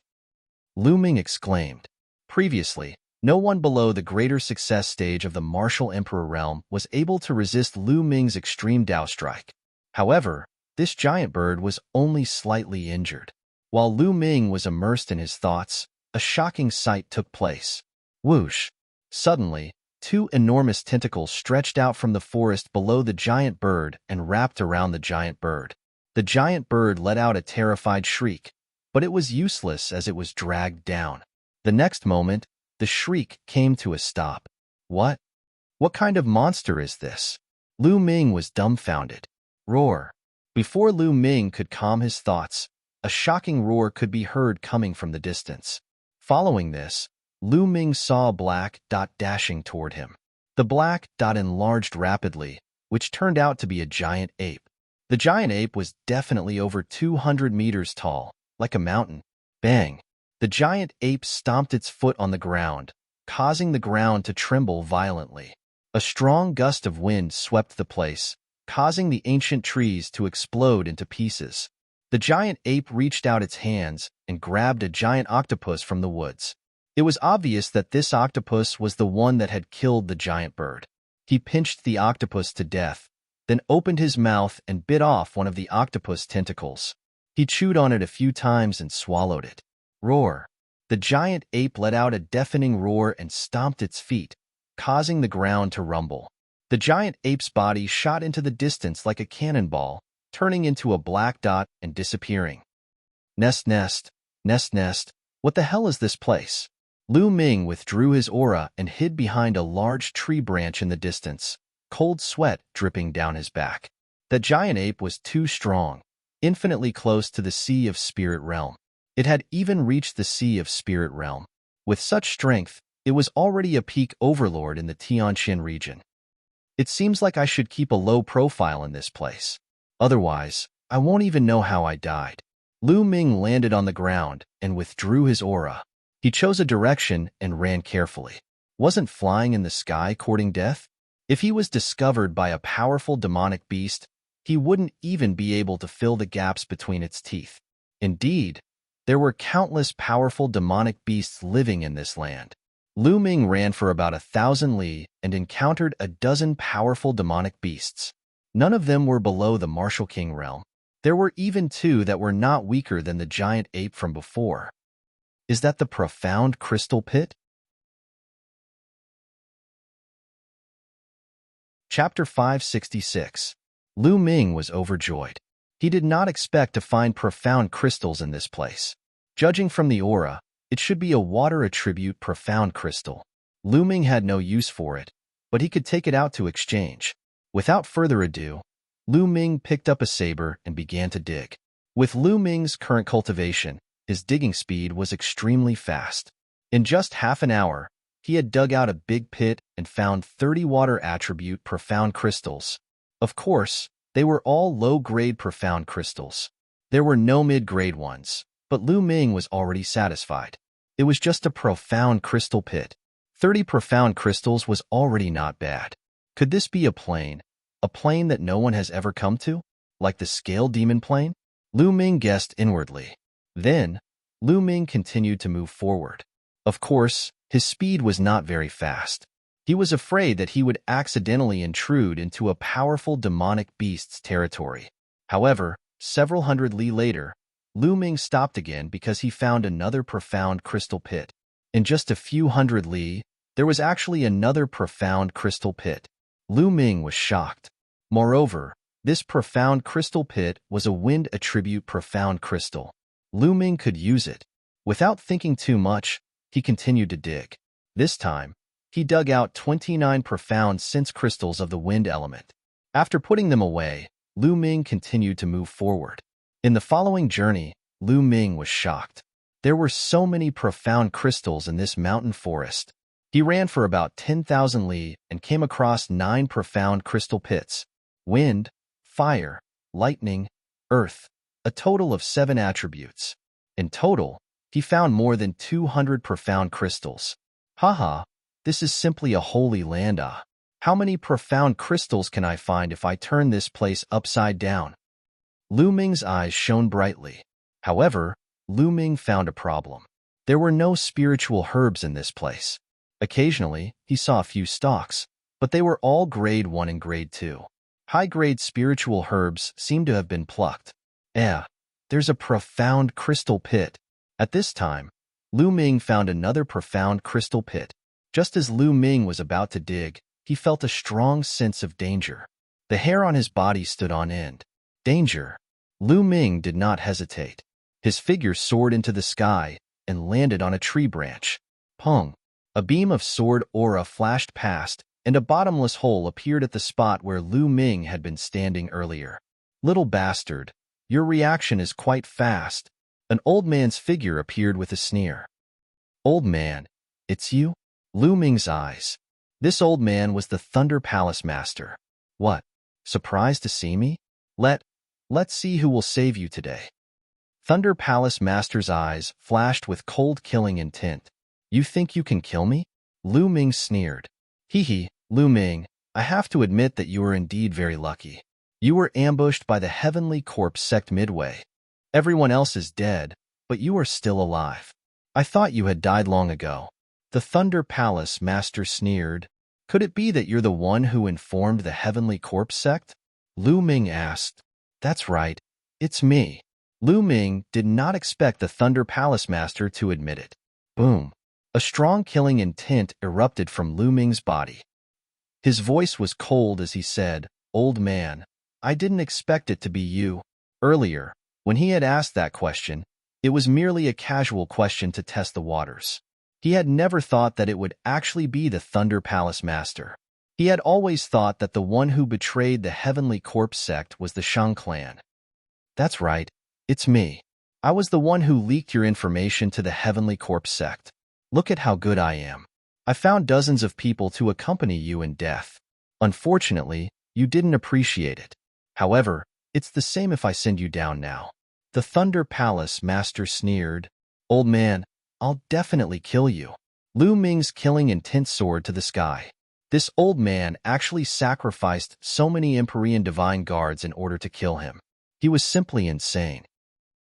Speaker 1: Lu Ming exclaimed. Previously, no one below the greater success stage of the martial emperor realm was able to resist Lu Ming's extreme Dao strike. However, this giant bird was only slightly injured. While Lu Ming was immersed in his thoughts, a shocking sight took place. Whoosh! Suddenly, two enormous tentacles stretched out from the forest below the giant bird and wrapped around the giant bird. The giant bird let out a terrified shriek, but it was useless as it was dragged down. The next moment, the shriek came to a stop. What? What kind of monster is this? Lu Ming was dumbfounded. Roar. Before Lu Ming could calm his thoughts, a shocking roar could be heard coming from the distance. Following this, Lu Ming saw a black dot dashing toward him. The black dot enlarged rapidly, which turned out to be a giant ape. The giant ape was definitely over 200 meters tall, like a mountain. Bang! The giant ape stomped its foot on the ground, causing the ground to tremble violently. A strong gust of wind swept the place, causing the ancient trees to explode into pieces. The giant ape reached out its hands and grabbed a giant octopus from the woods. It was obvious that this octopus was the one that had killed the giant bird. He pinched the octopus to death, then opened his mouth and bit off one of the octopus tentacles. He chewed on it a few times and swallowed it. Roar! The giant ape let out a deafening roar and stomped its feet, causing the ground to rumble. The giant ape's body shot into the distance like a cannonball, turning into a black dot and disappearing. Nest, nest, nest, nest. What the hell is this place? Lu Ming withdrew his aura and hid behind a large tree branch in the distance, cold sweat dripping down his back. The giant ape was too strong, infinitely close to the Sea of Spirit Realm. It had even reached the Sea of Spirit Realm. With such strength, it was already a peak overlord in the Tianjin region. It seems like I should keep a low profile in this place. Otherwise, I won't even know how I died. Lu Ming landed on the ground and withdrew his aura. He chose a direction and ran carefully. Wasn't flying in the sky courting death? If he was discovered by a powerful demonic beast, he wouldn't even be able to fill the gaps between its teeth. Indeed, there were countless powerful demonic beasts living in this land. Lu Ming ran for about 1,000 li and encountered a dozen powerful demonic beasts. None of them were below the Martial King realm. There were even two that were not weaker than the giant ape from before. Is that the profound crystal pit? Chapter 566. Lu Ming was overjoyed. He did not expect to find profound crystals in this place. Judging from the aura, it should be a water attribute profound crystal. Lu Ming had no use for it, but he could take it out to exchange. Without further ado, Lu Ming picked up a saber and began to dig. With Lu Ming's current cultivation, his digging speed was extremely fast. In just half an hour, he had dug out a big pit and found 30 water attribute profound crystals. Of course, they were all low-grade profound crystals. There were no mid-grade ones, but Lu Ming was already satisfied. It was just a profound crystal pit. 30 profound crystals was already not bad. Could this be a plane that no one has ever come to? Like the scale demon plane? Lu Ming guessed inwardly. Then, Lu Ming continued to move forward. Of course, his speed was not very fast. He was afraid that he would accidentally intrude into a powerful demonic beast's territory. However, several hundred li later, Lu Ming stopped again because he found another profound crystal pit. In just a few hundred li, there was actually another profound crystal pit. Lu Ming was shocked. Moreover, this profound crystal pit was a wind attribute profound crystal. Lu Ming could use it. Without thinking too much, he continued to dig. This time, he dug out 29 profound sense crystals of the wind element. After putting them away, Lu Ming continued to move forward. In the following journey, Lu Ming was shocked. There were so many profound crystals in this mountain forest. He ran for about 10,000 li and came across 9 profound crystal pits. Wind, fire, lightning, earth, a total of 7 attributes. In total, he found more than 200 profound crystals. Haha, this is simply a holy land. How many profound crystals can I find if I turn this place upside down? Lu Ming's eyes shone brightly. However, Lu Ming found a problem. There were no spiritual herbs in this place. Occasionally, he saw a few stalks, but they were all grade 1 and grade 2. High-grade spiritual herbs seemed to have been plucked. There's a profound crystal pit. At this time, Lu Ming found another profound crystal pit. Just as Lu Ming was about to dig, he felt a strong sense of danger. The hair on his body stood on end. Danger. Lu Ming did not hesitate. His figure soared into the sky and landed on a tree branch. Pong! A beam of sword aura flashed past, and a bottomless hole appeared at the spot where Lu Ming had been standing earlier. Little bastard, your reaction is quite fast. An old man's figure appeared with a sneer. Old man, it's you? Lu Ming's eyes. This old man was the Thunder Palace Master. What? Surprised to see me? Let's see who will save you today. Thunder Palace Master's eyes flashed with cold killing intent. You think you can kill me? Lu Ming sneered. Hee, Lu Ming, I have to admit that you are indeed very lucky. You were ambushed by the Heavenly Corpse sect midway. Everyone else is dead, but you are still alive. I thought you had died long ago. The Thunder Palace Master sneered. Could it be that you're the one who informed the Heavenly Corpse sect? Lu Ming asked. That's right, it's me. Lu Ming did not expect the Thunder Palace Master to admit it. Boom. A strong killing intent erupted from Lu Ming's body. His voice was cold as he said, Old man, I didn't expect it to be you. Earlier, when he had asked that question, it was merely a casual question to test the waters. He had never thought that it would actually be the Thunder Palace Master. He had always thought that the one who betrayed the Heavenly Corpse sect was the Shang clan. That's right, it's me. I was the one who leaked your information to the Heavenly Corpse sect. Look at how good I am. I found dozens of people to accompany you in death. Unfortunately, you didn't appreciate it. However, it's the same if I send you down now. The Thunder Palace Master sneered. Old man, I'll definitely kill you. Lu Ming's killing intent soared to the sky. This old man actually sacrificed so many Empyrean divine guards in order to kill him. He was simply insane.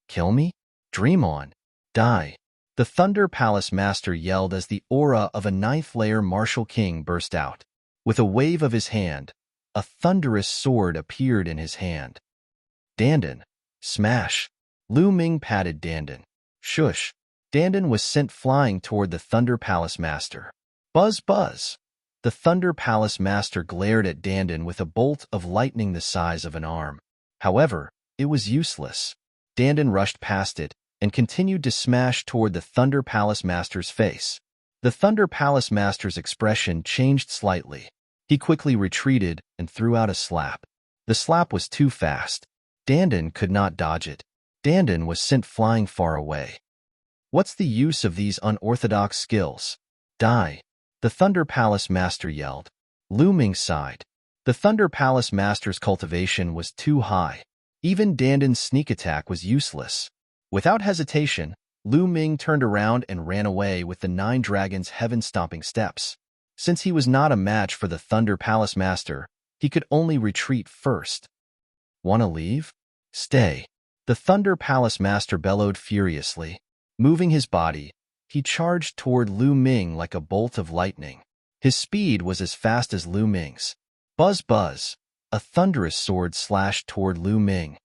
Speaker 1: Kill me? Dream on. Die. The Thunder Palace Master yelled as the aura of a 9th-layer martial king burst out. With a wave of his hand, a thunderous sword appeared in his hand. Dandan. Smash. Lu Ming patted Dandan. Shush. Dandan was sent flying toward the Thunder Palace Master. Buzz, buzz. The Thunder Palace Master glared at Dandan with a bolt of lightning the size of an arm. However, it was useless. Dandan rushed past it and continued to smash toward the Thunder Palace Master's face. The Thunder Palace Master's expression changed slightly. He quickly retreated and threw out a slap. The slap was too fast. Dandan could not dodge it. Dandan was sent flying far away. What's the use of these unorthodox skills? Die. The Thunder Palace Master yelled. Lu Ming sighed. The Thunder Palace Master's cultivation was too high. Even Dandan's sneak attack was useless. Without hesitation, Lu Ming turned around and ran away with the 9 dragons' heaven-stomping steps. Since he was not a match for the Thunder Palace Master, he could only retreat first. "Wanna leave? Stay." The Thunder Palace Master bellowed furiously. Moving his body, he charged toward Lu Ming like a bolt of lightning. His speed was as fast as Lu Ming's. Buzz buzz, a thunderous sword slashed toward Lu Ming.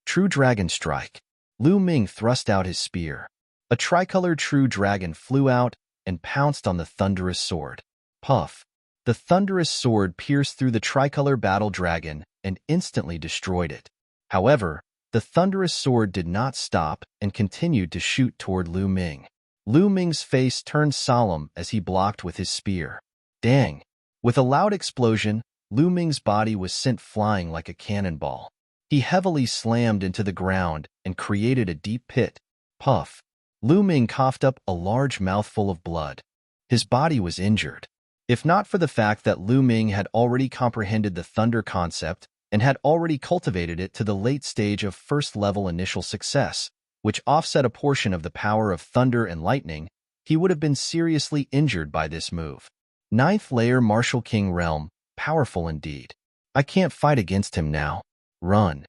Speaker 1: True Dragon Strike. Lu Ming thrust out his spear. A tricolored true dragon flew out and pounced on the thunderous sword. Puff. The thunderous sword pierced through the tricolor battle dragon and instantly destroyed it. However, the thunderous sword did not stop and continued to shoot toward Lu Ming. Lu Ming's face turned solemn as he blocked with his spear. Dang! With a loud explosion, Lu Ming's body was sent flying like a cannonball. He heavily slammed into the ground and created a deep pit. Puff. Lu Ming coughed up a large mouthful of blood. His body was injured. If not for the fact that Lu Ming had already comprehended the thunder concept and had already cultivated it to the late stage of first-level initial success, which offset a portion of the power of thunder and lightning, he would have been seriously injured by this move. 9th layer Martial King Realm, powerful indeed. I can't fight against him now. Run.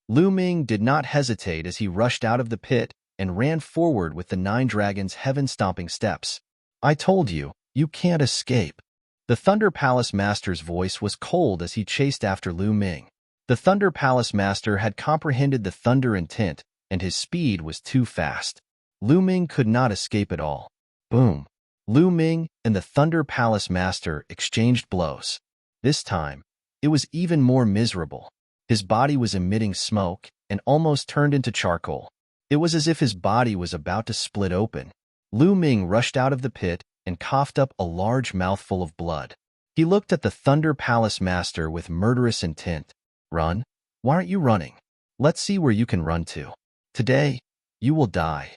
Speaker 1: Lu Ming did not hesitate as he rushed out of the pit and ran forward with the 9 dragons' heaven-stomping steps. I told you, you can't escape. The Thunder Palace Master's voice was cold as he chased after Lu Ming. The Thunder Palace Master had comprehended the thunder intent, and his speed was too fast. Lu Ming could not escape at all. Boom. Lu Ming and the Thunder Palace Master exchanged blows. This time, it was even more miserable. His body was emitting smoke and almost turned into charcoal. It was as if his body was about to split open. Lu Ming rushed out of the pit and coughed up a large mouthful of blood. He looked at the Thunder Palace Master with murderous intent. Run? Why aren't you running? Let's see where you can run to. Today, you will die.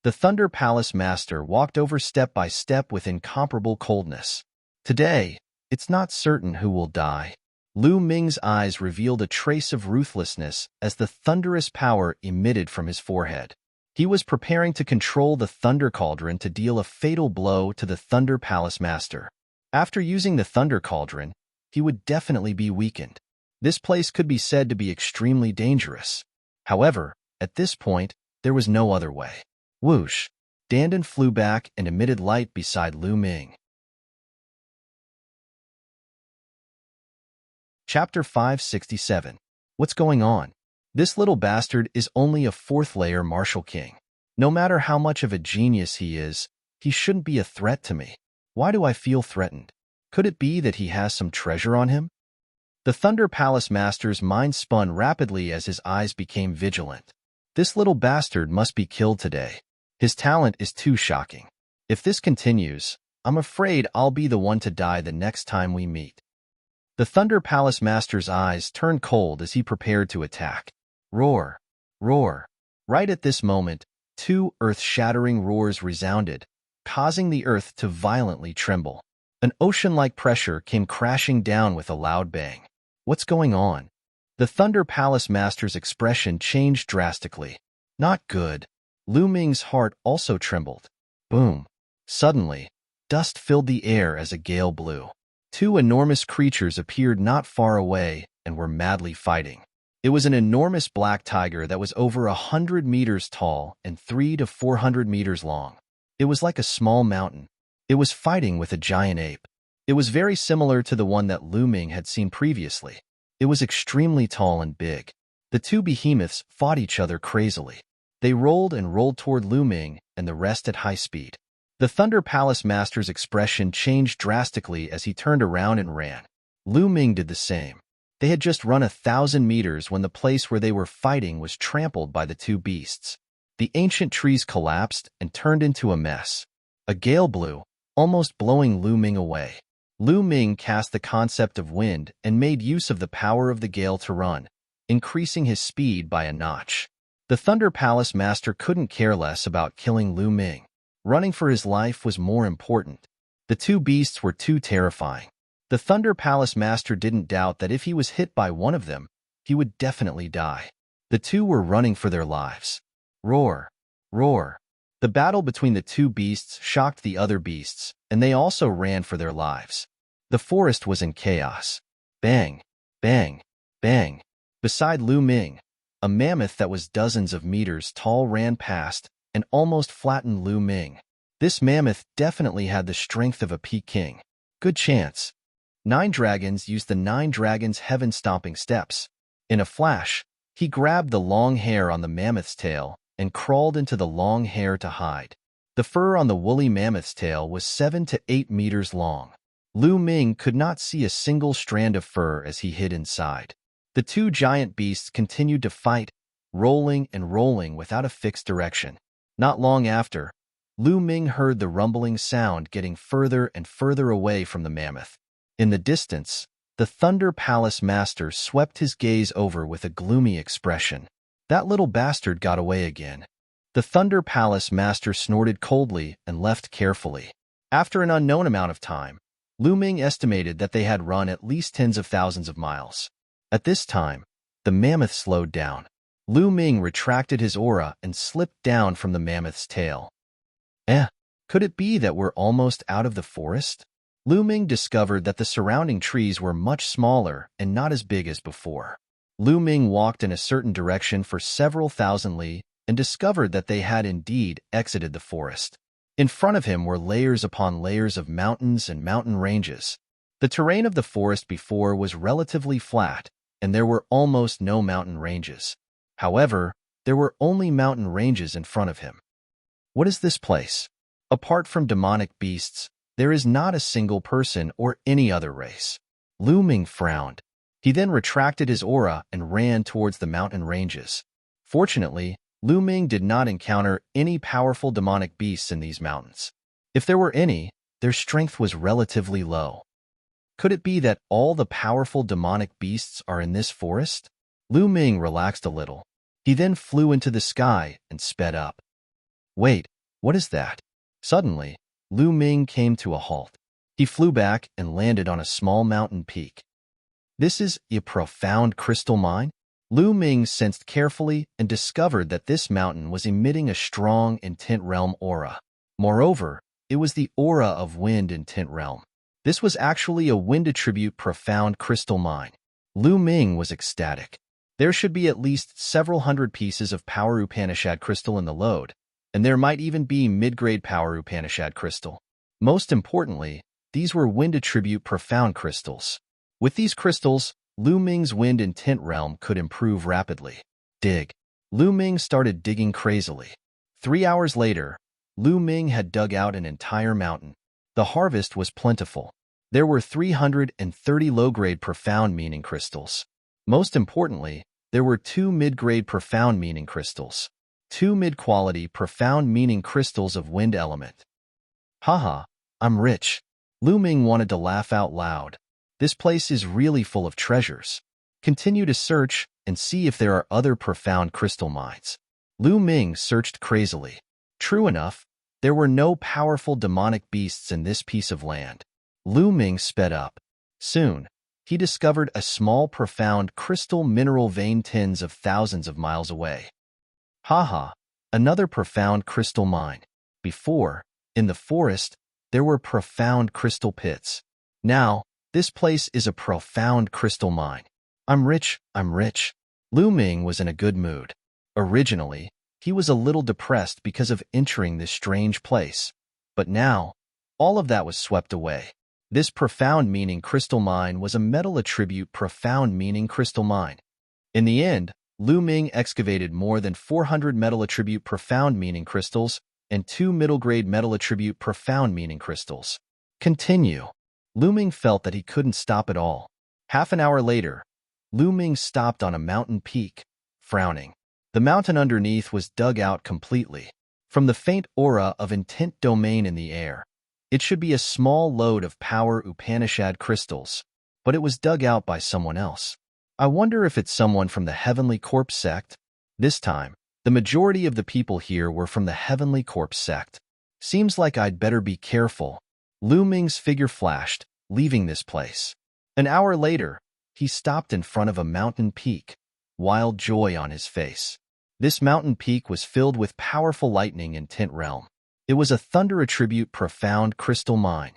Speaker 1: The Thunder Palace Master walked over step by step with incomparable coldness. Today, it's not certain who will die. Lu Ming's eyes revealed a trace of ruthlessness as the thunderous power emitted from his forehead. He was preparing to control the Thunder Cauldron to deal a fatal blow to the Thunder Palace Master. After using the Thunder Cauldron, he would definitely be weakened. This place could be said to be extremely dangerous. However, at this point, there was no other way. Whoosh! Dandan flew back and emitted light beside Lu Ming. Chapter 567. What's going on? This little bastard is only a 4th layer Martial King. No matter how much of a genius he is, he shouldn't be a threat to me. Why do I feel threatened? Could it be that he has some treasure on him? The Thunder Palace Master's mind spun rapidly as his eyes became vigilant. This little bastard must be killed today. His talent is too shocking. If this continues, I'm afraid I'll be the one to die the next time we meet. The Thunder Palace Master's eyes turned cold as he prepared to attack. Roar! Roar! Right at this moment, 2 earth-shattering roars resounded, causing the earth to violently tremble. An ocean-like pressure came crashing down with a loud bang. What's going on? The Thunder Palace Master's expression changed drastically. Not good. Lu Ming's heart also trembled. Boom! Suddenly, dust filled the air as a gale blew. 2 enormous creatures appeared not far away and were madly fighting. It was an enormous black tiger that was over 100 meters tall and 300 to 400 meters long. It was like a small mountain. It was fighting with a giant ape. It was very similar to the one that Lu Ming had seen previously. It was extremely tall and big. The 2 behemoths fought each other crazily. They rolled and rolled toward Lu Ming and the rest at high speed. The Thunder Palace Master's expression changed drastically as he turned around and ran. Lu Ming did the same. They had just run 1,000 meters when the place where they were fighting was trampled by the 2 beasts. The ancient trees collapsed and turned into a mess. A gale blew, almost blowing Lu Ming away. Lu Ming cast the concept of wind and made use of the power of the gale to run, increasing his speed by a notch. The Thunder Palace Master couldn't care less about killing Lu Ming. Running for his life was more important. The two beasts were too terrifying. The Thunder Palace Master didn't doubt that if he was hit by one of them, he would definitely die. The two were running for their lives. Roar! Roar! The battle between the two beasts shocked the other beasts, and they also ran for their lives. The forest was in chaos. Bang! Bang! Bang! Beside Lu Ming, a mammoth that was dozens of meters tall ran past and almost flattened Lu Ming. This mammoth definitely had the strength of a Peking. Good chance. 9 dragons used the 9 dragons' heaven-stomping steps. In a flash, he grabbed the long hair on the mammoth's tail and crawled into the long hair to hide. The fur on the woolly mammoth's tail was 7 to 8 meters long. Lu Ming could not see a single strand of fur as he hid inside. The two giant beasts continued to fight, rolling and rolling without a fixed direction. Not long after, Lu Ming heard the rumbling sound getting further and further away from the mammoth. In the distance, the Thunder Palace Master swept his gaze over with a gloomy expression. That little bastard got away again. The Thunder Palace Master snorted coldly and left carefully. After an unknown amount of time, Lu Ming estimated that they had run at least tens of thousands of miles. At this time, the mammoth slowed down. Lu Ming retracted his aura and slipped down from the mammoth's tail. Could it be that we're almost out of the forest? Lu Ming discovered that the surrounding trees were much smaller and not as big as before. Lu Ming walked in a certain direction for several thousand li and discovered that they had indeed exited the forest. In front of him were layers upon layers of mountains and mountain ranges. The terrain of the forest before was relatively flat, and there were almost no mountain ranges. However, there were only mountain ranges in front of him. What is this place? Apart from demonic beasts, there is not a single person or any other race. Lu Ming frowned. He then retracted his aura and ran towards the mountain ranges. Fortunately, Lu Ming did not encounter any powerful demonic beasts in these mountains. If there were any, their strength was relatively low. Could it be that all the powerful demonic beasts are in this forest? Lu Ming relaxed a little. He then flew into the sky and sped up. Wait, what is that? Suddenly, Lu Ming came to a halt. He flew back and landed on a small mountain peak. This is a profound crystal mine? Lu Ming sensed carefully and discovered that this mountain was emitting a strong in Tint Realm aura. Moreover, it was the aura of wind in Tint Realm. This was actually a wind attribute profound crystal mine. Lu Ming was ecstatic. There should be at least several hundred pieces of power Upanishad crystal in the load, and there might even be mid-grade power Upanishad crystal. Most importantly, these were wind attribute profound crystals. With these crystals, Lu Ming's wind and tint realm could improve rapidly. Dig. Lu Ming started digging crazily. 3 hours later, Lu Ming had dug out an entire mountain. The harvest was plentiful. There were 330 low-grade profound meaning crystals. Most importantly, there were 2 mid-grade profound meaning crystals. 2 mid-quality profound meaning crystals of wind element. Haha, I'm rich. Lu Ming wanted to laugh out loud. This place is really full of treasures. Continue to search and see if there are other profound crystal mines. Lu Ming searched crazily. True enough, there were no powerful demonic beasts in this piece of land. Lu Ming sped up. Soon, he discovered a small profound crystal mineral vein tens of thousands of miles away. Haha, another profound crystal mine. Before, in the forest, there were profound crystal pits. Now, this place is a profound crystal mine. I'm rich, I'm rich. Lu Ming was in a good mood. Originally, he was a little depressed because of entering this strange place. But now, all of that was swept away. This profound meaning crystal mine was a metal attribute profound meaning crystal mine. In the end, Lu Ming excavated more than 400 metal attribute profound meaning crystals and 2 middle-grade metal attribute profound meaning crystals. Continue. Lu Ming felt that he couldn't stop at all. Half an hour later, Lu Ming stopped on a mountain peak, frowning. The mountain underneath was dug out completely. From the faint aura of intent domain in the air, it should be a small load of power Upanishad crystals, but it was dug out by someone else. I wonder if it's someone from the Heavenly Corpse sect. This time, the majority of the people here were from the Heavenly Corpse sect. Seems like I'd better be careful. Lu Ming's figure flashed, leaving this place. An hour later, he stopped in front of a mountain peak, wild joy on his face. This mountain peak was filled with powerful lightning and tint realm. It was a thunder attribute profound crystal mine.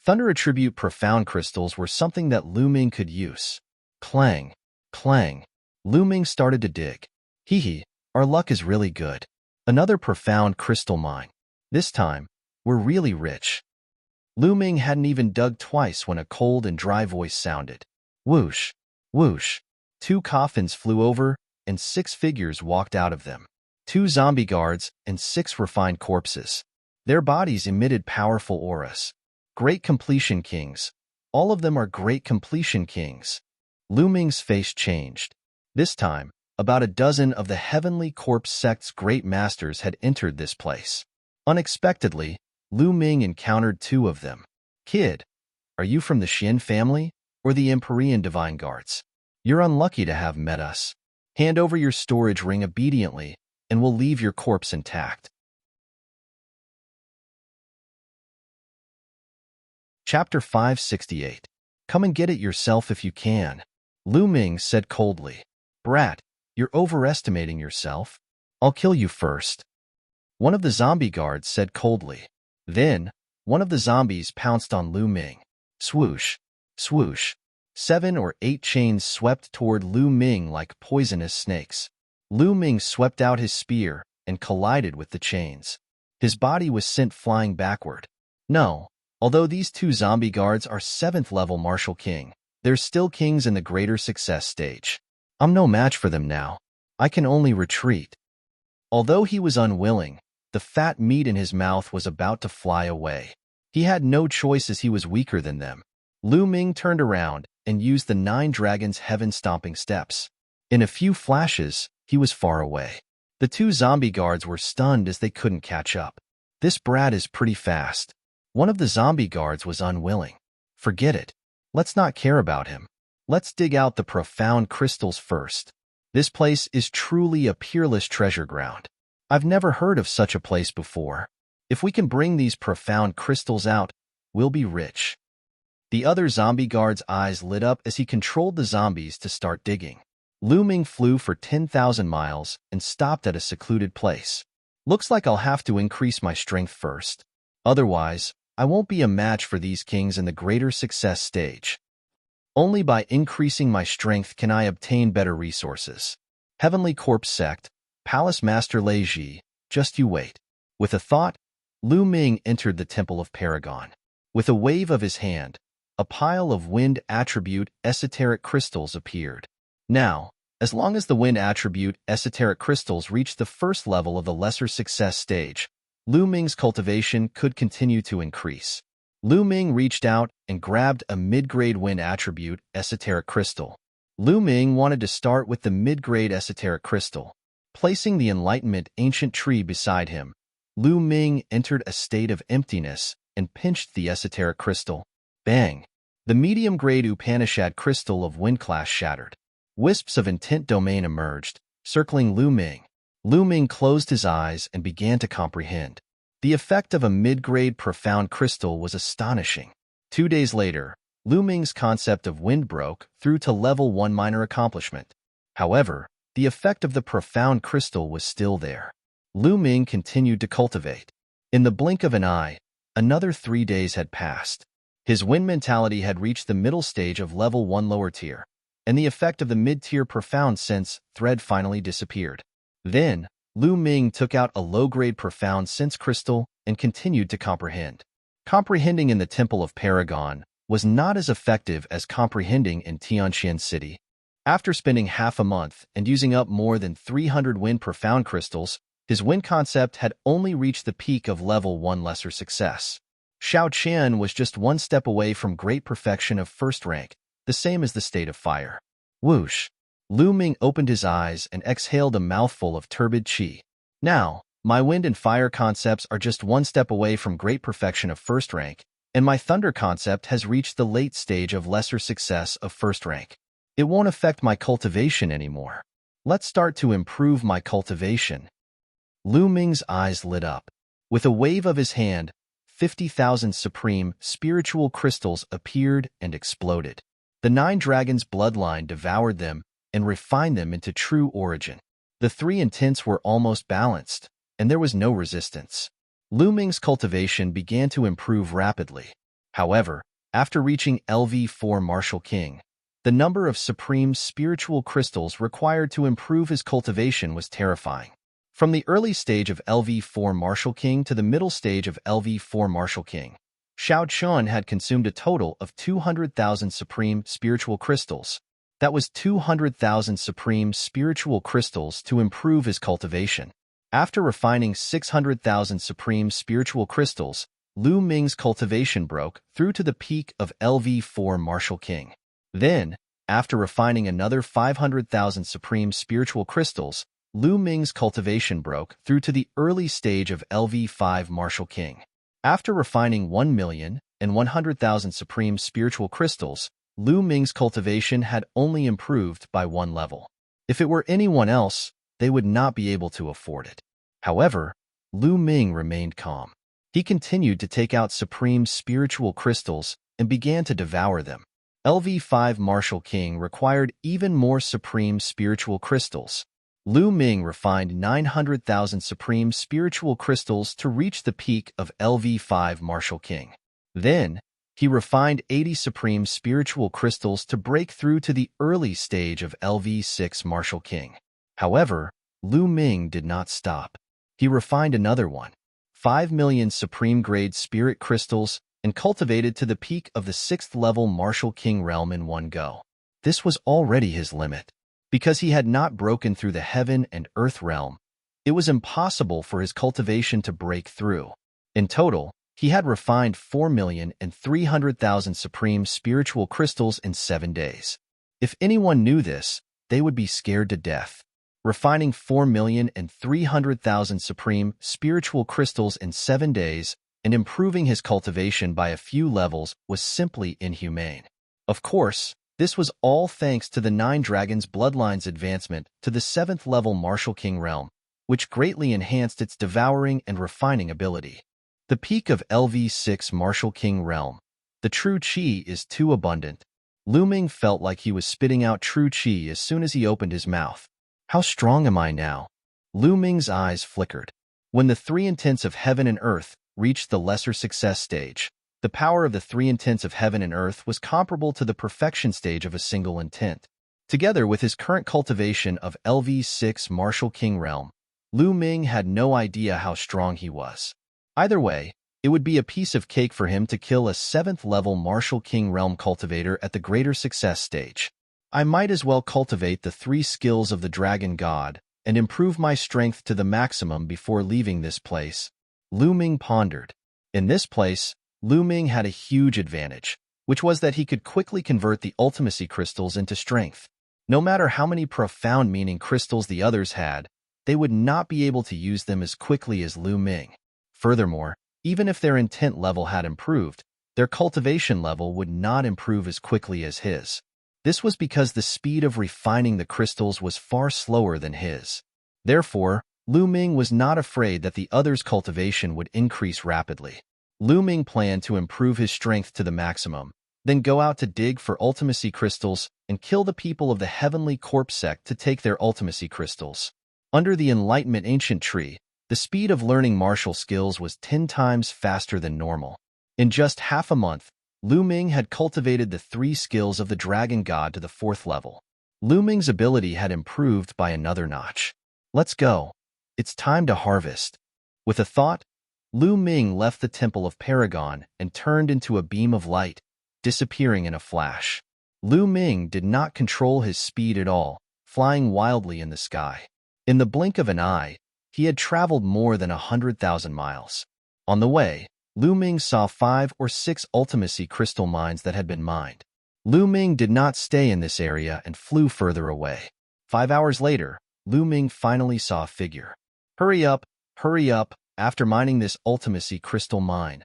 Speaker 1: Thunder attribute profound crystals were something that Lu Ming could use. Clang, clang. Lu Ming started to dig. Hee hee, our luck is really good. Another profound crystal mine. This time, we're really rich. Lu Ming hadn't even dug twice when a cold and dry voice sounded. Whoosh, whoosh. 2 coffins flew over, and 6 figures walked out of them. 2 zombie guards and 6 refined corpses. Their bodies emitted powerful auras. Great completion kings. All of them are great completion kings. Lu Ming's face changed. This time, about a dozen of the Heavenly Corpse sect's great masters had entered this place. Unexpectedly, Lu Ming encountered 2 of them. Kid, are you from the Xian family or the Empyrean Divine Guards? You're unlucky to have met us. Hand over your storage ring obediently, and we'll leave your corpse intact. Chapter 568. Come and get it yourself if you can. Lu Ming said coldly. Brat, you're overestimating yourself. I'll kill you first. One of the zombie guards said coldly. Then, one of the zombies pounced on Lu Ming. Swoosh, swoosh. 7 or 8 chains swept toward Lu Ming like poisonous snakes. Lu Ming swept out his spear and collided with the chains. His body was sent flying backward. No, although these 2 zombie guards are 7th level martial king, they're still kings in the greater success stage. I'm no match for them now. I can only retreat. Although he was unwilling, the fat meat in his mouth was about to fly away. He had no choice as he was weaker than them. Lu Ming turned around and used the 9 dragons' heaven-stomping steps. In a few flashes, he was far away. The 2 zombie guards were stunned as they couldn't catch up. This brat is pretty fast. One of the zombie guards was unwilling. Forget it. Let's not care about him. Let's dig out the profound crystals first. This place is truly a peerless treasure ground. I've never heard of such a place before. If we can bring these profound crystals out, we'll be rich. The other zombie guard's eyes lit up as he controlled the zombies to start digging. Lu Ming flew for 10,000 miles and stopped at a secluded place. Looks like I'll have to increase my strength first. Otherwise, I won't be a match for these kings in the greater success stage. Only by increasing my strength can I obtain better resources. Heavenly Corpse Sect, Palace Master Lei Ji, just you wait. With a thought, Lu Ming entered the Temple of Paragon. With a wave of his hand, a pile of wind attribute esoteric crystals appeared. Now, as long as the wind attribute esoteric crystals reached the first level of the lesser success stage, Lu Ming's cultivation could continue to increase. Lu Ming reached out and grabbed a mid-grade wind attribute esoteric crystal. Lu Ming wanted to start with the mid-grade esoteric crystal. Placing the enlightenment ancient tree beside him, Lu Ming entered a state of emptiness and pinched the esoteric crystal. Bang! The medium-grade Upanishad crystal of wind class shattered. Wisps of intent domain emerged, circling Lu Ming. Lu Ming closed his eyes and began to comprehend. The effect of a mid-grade profound crystal was astonishing. 2 days later, Lu Ming's concept of wind broke through to level 1 minor accomplishment. However, the effect of the profound crystal was still there. Lu Ming continued to cultivate. In the blink of an eye, another 3 days had passed. His wind mentality had reached the middle stage of level 1 lower tier, and the effect of the mid-tier profound sense thread finally disappeared. Then, Lu Ming took out a low-grade profound sense crystal and continued to comprehend. Comprehending in the Temple of Paragon was not as effective as comprehending in Tianqian City. After spending half a month and using up more than 300 wind profound crystals, his wind concept had only reached the peak of level 1 lesser success. Xiao Qian was just 1 step away from great perfection of first rank, the same as the state of fire. Whoosh! Lu Ming opened his eyes and exhaled a mouthful of turbid qi. Now, my wind and fire concepts are just 1 step away from great perfection of first rank, and my thunder concept has reached the late stage of lesser success of first rank. It won't affect my cultivation anymore. Let's start to improve my cultivation. Lu Ming's eyes lit up. With a wave of his hand, 50,000 supreme spiritual crystals appeared and exploded. The 9 dragons' bloodline devoured them and refined them into true origin. The 3 intents were almost balanced, and there was no resistance. Lu Ming's cultivation began to improve rapidly. However, after reaching LV4 Martial King, the number of supreme spiritual crystals required to improve his cultivation was terrifying. From the early stage of LV4 Martial King to the middle stage of LV4 Martial King, Xiao Chun had consumed a total of 200,000 supreme spiritual crystals. That was 200,000 supreme spiritual crystals to improve his cultivation. After refining 600,000 supreme spiritual crystals, Lu Ming's cultivation broke through to the peak of LV4 Martial King. Then, after refining another 500,000 supreme spiritual crystals, Lu Ming's cultivation broke through to the early stage of LV5 Martial King. After refining 1,100,000 supreme spiritual crystals, Lu Ming's cultivation had only improved by 1 level. If it were anyone else, they would not be able to afford it. However, Lu Ming remained calm. He continued to take out supreme spiritual crystals and began to devour them. LV5 Martial King required even more supreme spiritual crystals. Lu Ming refined 900,000 supreme spiritual crystals to reach the peak of LV5 Martial King. Then, he refined 80 supreme spiritual crystals to break through to the early stage of LV6 Martial King. However, Lu Ming did not stop. He refined another 5 million supreme-grade spirit crystals and cultivated to the peak of the 6th level Martial King realm in one go. This was already his limit. Because he had not broken through the heaven and earth realm, it was impossible for his cultivation to break through. In total, he had refined 4,300,000 supreme spiritual crystals in 7 days. If anyone knew this, they would be scared to death. Refining 4,300,000 supreme spiritual crystals in 7 days and improving his cultivation by a few levels was simply inhumane. Of course, this was all thanks to the 9 dragons' bloodline's advancement to the 7th level Martial King realm, which greatly enhanced its devouring and refining ability. The peak of LV6 Martial King realm. The true qi is too abundant. Lu Ming felt like he was spitting out true qi as soon as he opened his mouth. How strong am I now? Lu Ming's eyes flickered. When the 3 intents of heaven and earth reached the lesser success stage, the power of the 3 intents of heaven and earth was comparable to the perfection stage of a single intent. Together with his current cultivation of LV6 Martial King realm, Lu Ming had no idea how strong he was. Either way, it would be a piece of cake for him to kill a 7th level Martial King realm cultivator at the greater success stage. I might as well cultivate the 3 skills of the Dragon God and improve my strength to the maximum before leaving this place, Lu Ming pondered. In this place, Lu Ming had a huge advantage, which was that he could quickly convert the ultimacy crystals into strength. No matter how many profound meaning crystals the others had, they would not be able to use them as quickly as Lu Ming. Furthermore, even if their intent level had improved, their cultivation level would not improve as quickly as his. This was because the speed of refining the crystals was far slower than his. Therefore, Lu Ming was not afraid that the other's cultivation would increase rapidly. Lu Ming planned to improve his strength to the maximum, then go out to dig for ultimacy crystals and kill the people of the Heavenly Corpse sect to take their ultimacy crystals. Under the Enlightenment Ancient Tree, the speed of learning martial skills was 10 times faster than normal. In just half a month, Lu Ming had cultivated the 3 skills of the Dragon God to the 4th level. Lu Ming's ability had improved by another notch. Let's go. It's time to harvest. With a thought, Lu Ming left the Temple of Paragon and turned into a beam of light, disappearing in a flash. Lu Ming did not control his speed at all, flying wildly in the sky. In the blink of an eye, he had traveled more than 100,000 miles. On the way, Lu Ming saw 5 or 6 ultimacy crystal mines that had been mined. Lu Ming did not stay in this area and flew further away. 5 hours later, Lu Ming finally saw a figure. Hurry up, after mining this ultimacy crystal mine.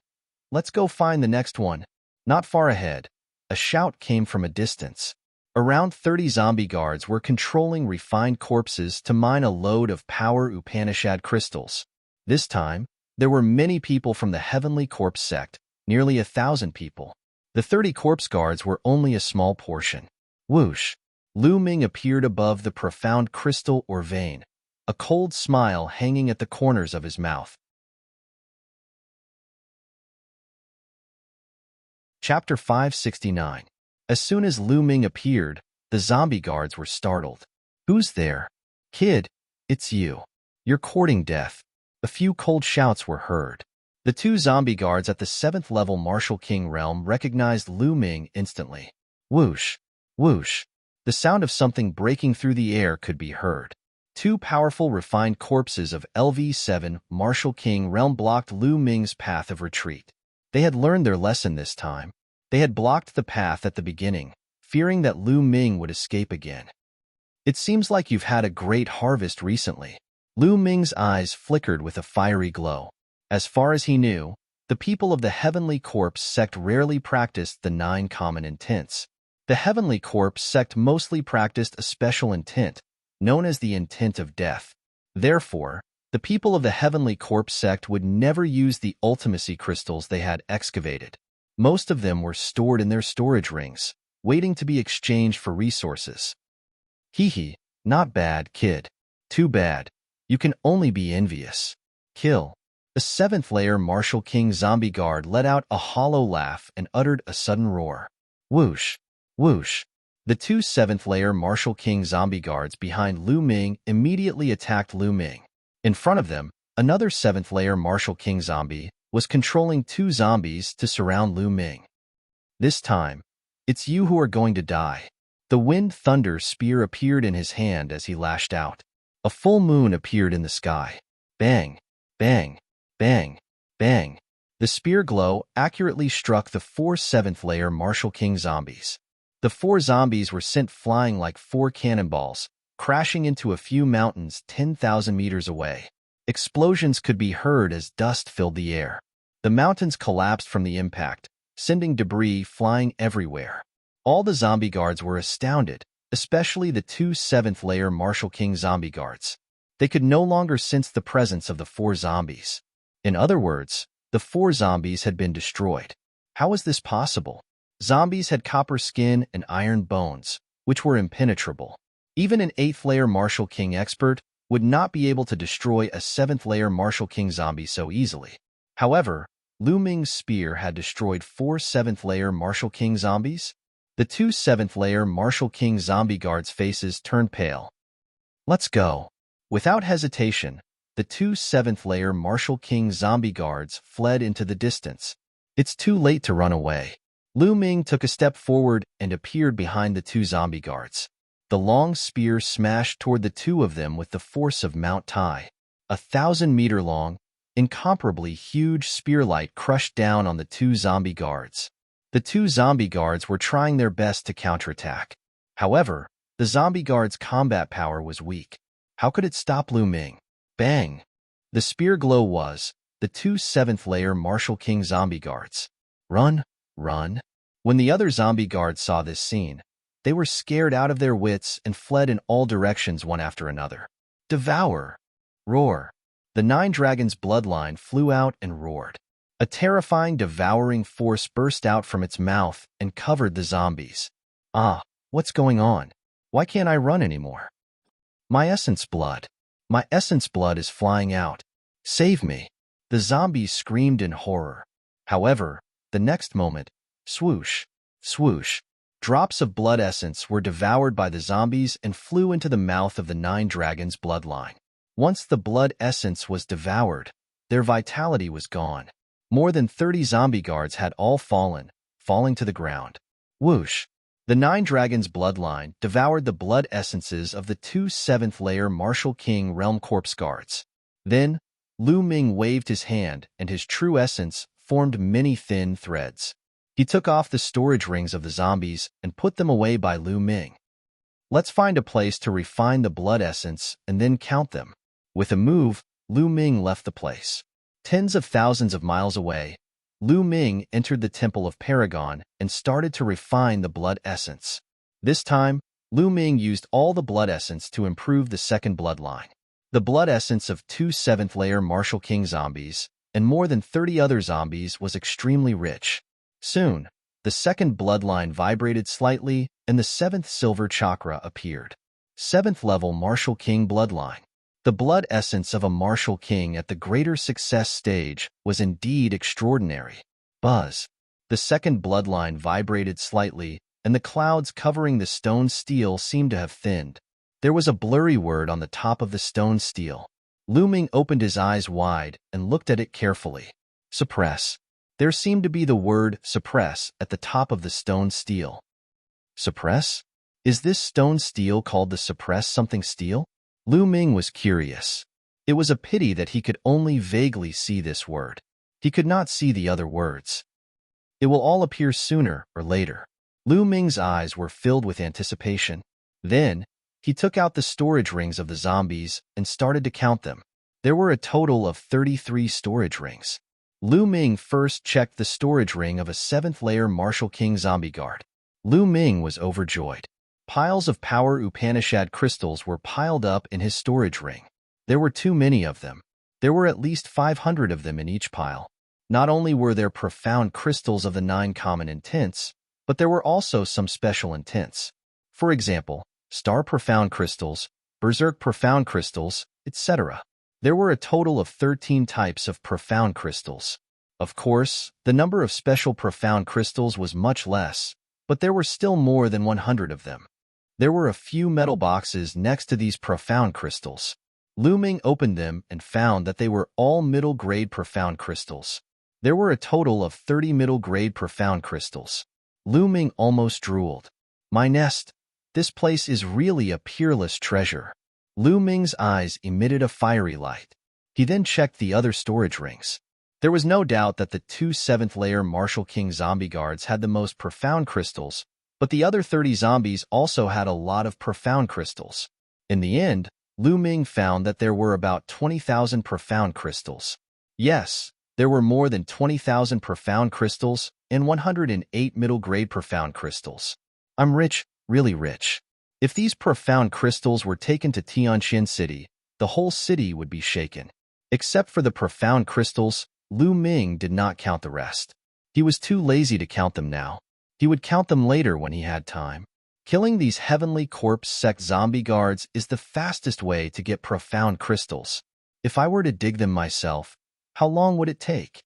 Speaker 1: Let's go find the next one. Not far ahead, a shout came from a distance. Around 30 zombie guards were controlling refined corpses to mine a load of power Upanishad crystals. This time, There were many people from the Heavenly Corpse sect, nearly 1,000 people. The 30 corpse guards were only a small portion. Whoosh! Lu Ming appeared above the profound crystal or vein, a cold smile hanging at the corners of his mouth. Chapter 569. As soon as Lu Ming appeared, the zombie guards were startled. "Who's there?" "Kid, it's you. You're courting death." A few cold shouts were heard. The 2 zombie guards at the 7th level Martial King realm recognized Lu Ming instantly. Whoosh! Whoosh! The sound of something breaking through the air could be heard. 2 powerful refined corpses of LV7 Martial King realm blocked Lu Ming's path of retreat. They had learned their lesson this time. They had blocked the path at the beginning, fearing that Lu Ming would escape again. "It seems like you've had a great harvest recently." Lu Ming's eyes flickered with a fiery glow. As far as he knew, the people of the Heavenly Corpse sect rarely practiced the 9 common intents. The Heavenly Corpse sect mostly practiced a special intent, known as the intent of death. Therefore, the people of the Heavenly Corpse sect would never use the ultimacy crystals they had excavated. Most of them were stored in their storage rings, waiting to be exchanged for resources. "Hee, not bad, kid. Too bad. You can only be envious." "Kill." The 7th layer Martial King zombie guard let out a hollow laugh and uttered a sudden roar. Whoosh! Whoosh! The 2 7th layer Martial King zombie guards behind Lu Ming immediately attacked Lu Ming. In front of them, another 7th layer Martial King zombie was controlling 2 zombies to surround Lu Ming. "This time, it's you who are going to die." The Wind Thunder spear appeared in his hand as he lashed out. A full moon appeared in the sky. Bang! Bang! Bang! Bang! The spear glow accurately struck the 4 7th layer Martial King zombies. The 4 zombies were sent flying like 4 cannonballs, crashing into a few mountains 10,000 meters away. Explosions could be heard as dust filled the air. The mountains collapsed from the impact, sending debris flying everywhere. All the zombie guards were astounded, especially the 2 7th layer Martial King zombie guards. They could no longer sense the presence of the 4 zombies. In other words, the 4 zombies had been destroyed. How was this possible? Zombies had copper skin and iron bones, which were impenetrable. Even an 8th layer Martial King expert would not be able to destroy a 7th layer Martial King zombie so easily. However, Lu Ming's spear had destroyed 4 7th layer Martial King zombies. The 2 7th layer Martial King zombie guards' faces turned pale. "Let's go." Without hesitation, the 2 7th layer Martial King zombie guards fled into the distance. It's too late to run away. Lu Ming took a step forward and appeared behind the 2 zombie guards. The long spear smashed toward the 2 of them with the force of Mount Tai. 1,000-meter-long, incomparably huge spearlight crushed down on the 2 zombie guards. The 2 zombie guards were trying their best to counterattack. However, the zombie guards' combat power was weak. How could it stop Lu Ming? Bang! The spear glow was the 2 7th layer Martial King zombie guards. "Run! Run!" When the other zombie guards saw this scene, they were scared out of their wits and fled in all directions one after another. "Devour!" Roar! The 9 dragons' bloodline flew out and roared. A terrifying devouring force burst out from its mouth and covered the zombies. "Ah, what's going on? Why can't I run anymore? My essence blood! My essence blood is flying out. Save me!" The zombies screamed in horror. However, the next moment, swoosh, swoosh, drops of blood essence were devoured by the zombies and flew into the mouth of the 9 dragons' bloodline. Once the blood essence was devoured, their vitality was gone. More than 30 zombie guards had all falling to the ground. Whoosh! The 9 dragons' bloodline devoured the blood essences of the 2 7th layer Martial King realm corpse guards. Then, Lu Ming waved his hand and his true essence formed many thin threads. He took off the storage rings of the zombies and put them away by Lu Ming. "Let's find a place to refine the blood essence and then count them." With a move, Lu Ming left the place. Tens of thousands of miles away, Lu Ming entered the Temple of Paragon and started to refine the blood essence. This time, Lu Ming used all the blood essence to improve the second bloodline. The blood essence of 2 7th layer Martial King zombies and more than 30 other zombies was extremely rich. Soon, the second bloodline vibrated slightly, and the seventh silver chakra appeared. Seventh level Martial King bloodline. The blood essence of a martial king at the greater success stage was indeed extraordinary. Buzz. The second bloodline vibrated slightly, and the clouds covering the stone steel seemed to have thinned. There was a blurry word on the top of the stone steel. Lu Ming opened his eyes wide and looked at it carefully. Suppress. There seemed to be the word suppress at the top of the stone steel. Suppress? Is this stone steel called the suppress something steel? Lu Ming was curious. It was a pity that he could only vaguely see this word. He could not see the other words. It will all appear sooner or later. Lu Ming's eyes were filled with anticipation. Then, he took out the storage rings of the zombies and started to count them. There were a total of 33 storage rings. Lu Ming first checked the storage ring of a 7th-layer Martial King zombie guard. Lu Ming was overjoyed. Piles of power Upanishad crystals were piled up in his storage ring. There were too many of them. There were at least 500 of them in each pile. Not only were there profound crystals of the 9 common intents, but there were also some special intents. For example, Star Profound Crystals, Berserk Profound Crystals, etc. There were a total of 13 types of profound crystals. Of course, the number of special profound crystals was much less, but there were still more than 100 of them. There were a few metal boxes next to these profound crystals. Lu Ming opened them and found that they were all middle-grade profound crystals. There were a total of 30 middle-grade profound crystals. Lu Ming almost drooled. My nest. This place is really a peerless treasure. Lu Ming's eyes emitted a fiery light. He then checked the other storage rings. There was no doubt that the 2 7th-layer Martial King zombie guards had the most profound crystals, but the other 30 zombies also had a lot of profound crystals. In the end, Lu Ming found that there were about 20,000 profound crystals. Yes, there were more than 20,000 profound crystals and 108 middle-grade profound crystals. I'm rich, really rich. If these profound crystals were taken to Tianjin City, the whole city would be shaken. Except for the profound crystals, Lu Ming did not count the rest. He was too lazy to count them now. He would count them later when he had time. Killing these Heavenly Corpse sect zombie guards is the fastest way to get profound crystals. If I were to dig them myself, how long would it take?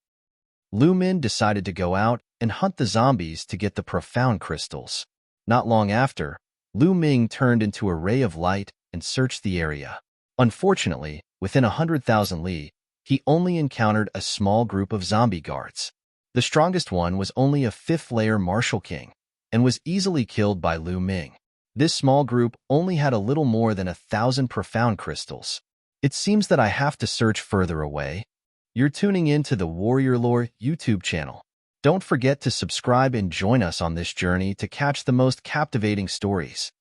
Speaker 1: Lu Ming decided to go out and hunt the zombies to get the profound crystals. Not long after, Lu Ming turned into a ray of light and searched the area. Unfortunately, within 100,000 li, he only encountered a small group of zombie guards. The strongest one was only a 5th-layer Martial King, and was easily killed by Lu Ming. This small group only had a little more than 1,000 profound crystals. It seems that I have to search further away. You're tuning in to the Warrior Lore YouTube channel. Don't forget to subscribe and join us on this journey to catch the most captivating stories.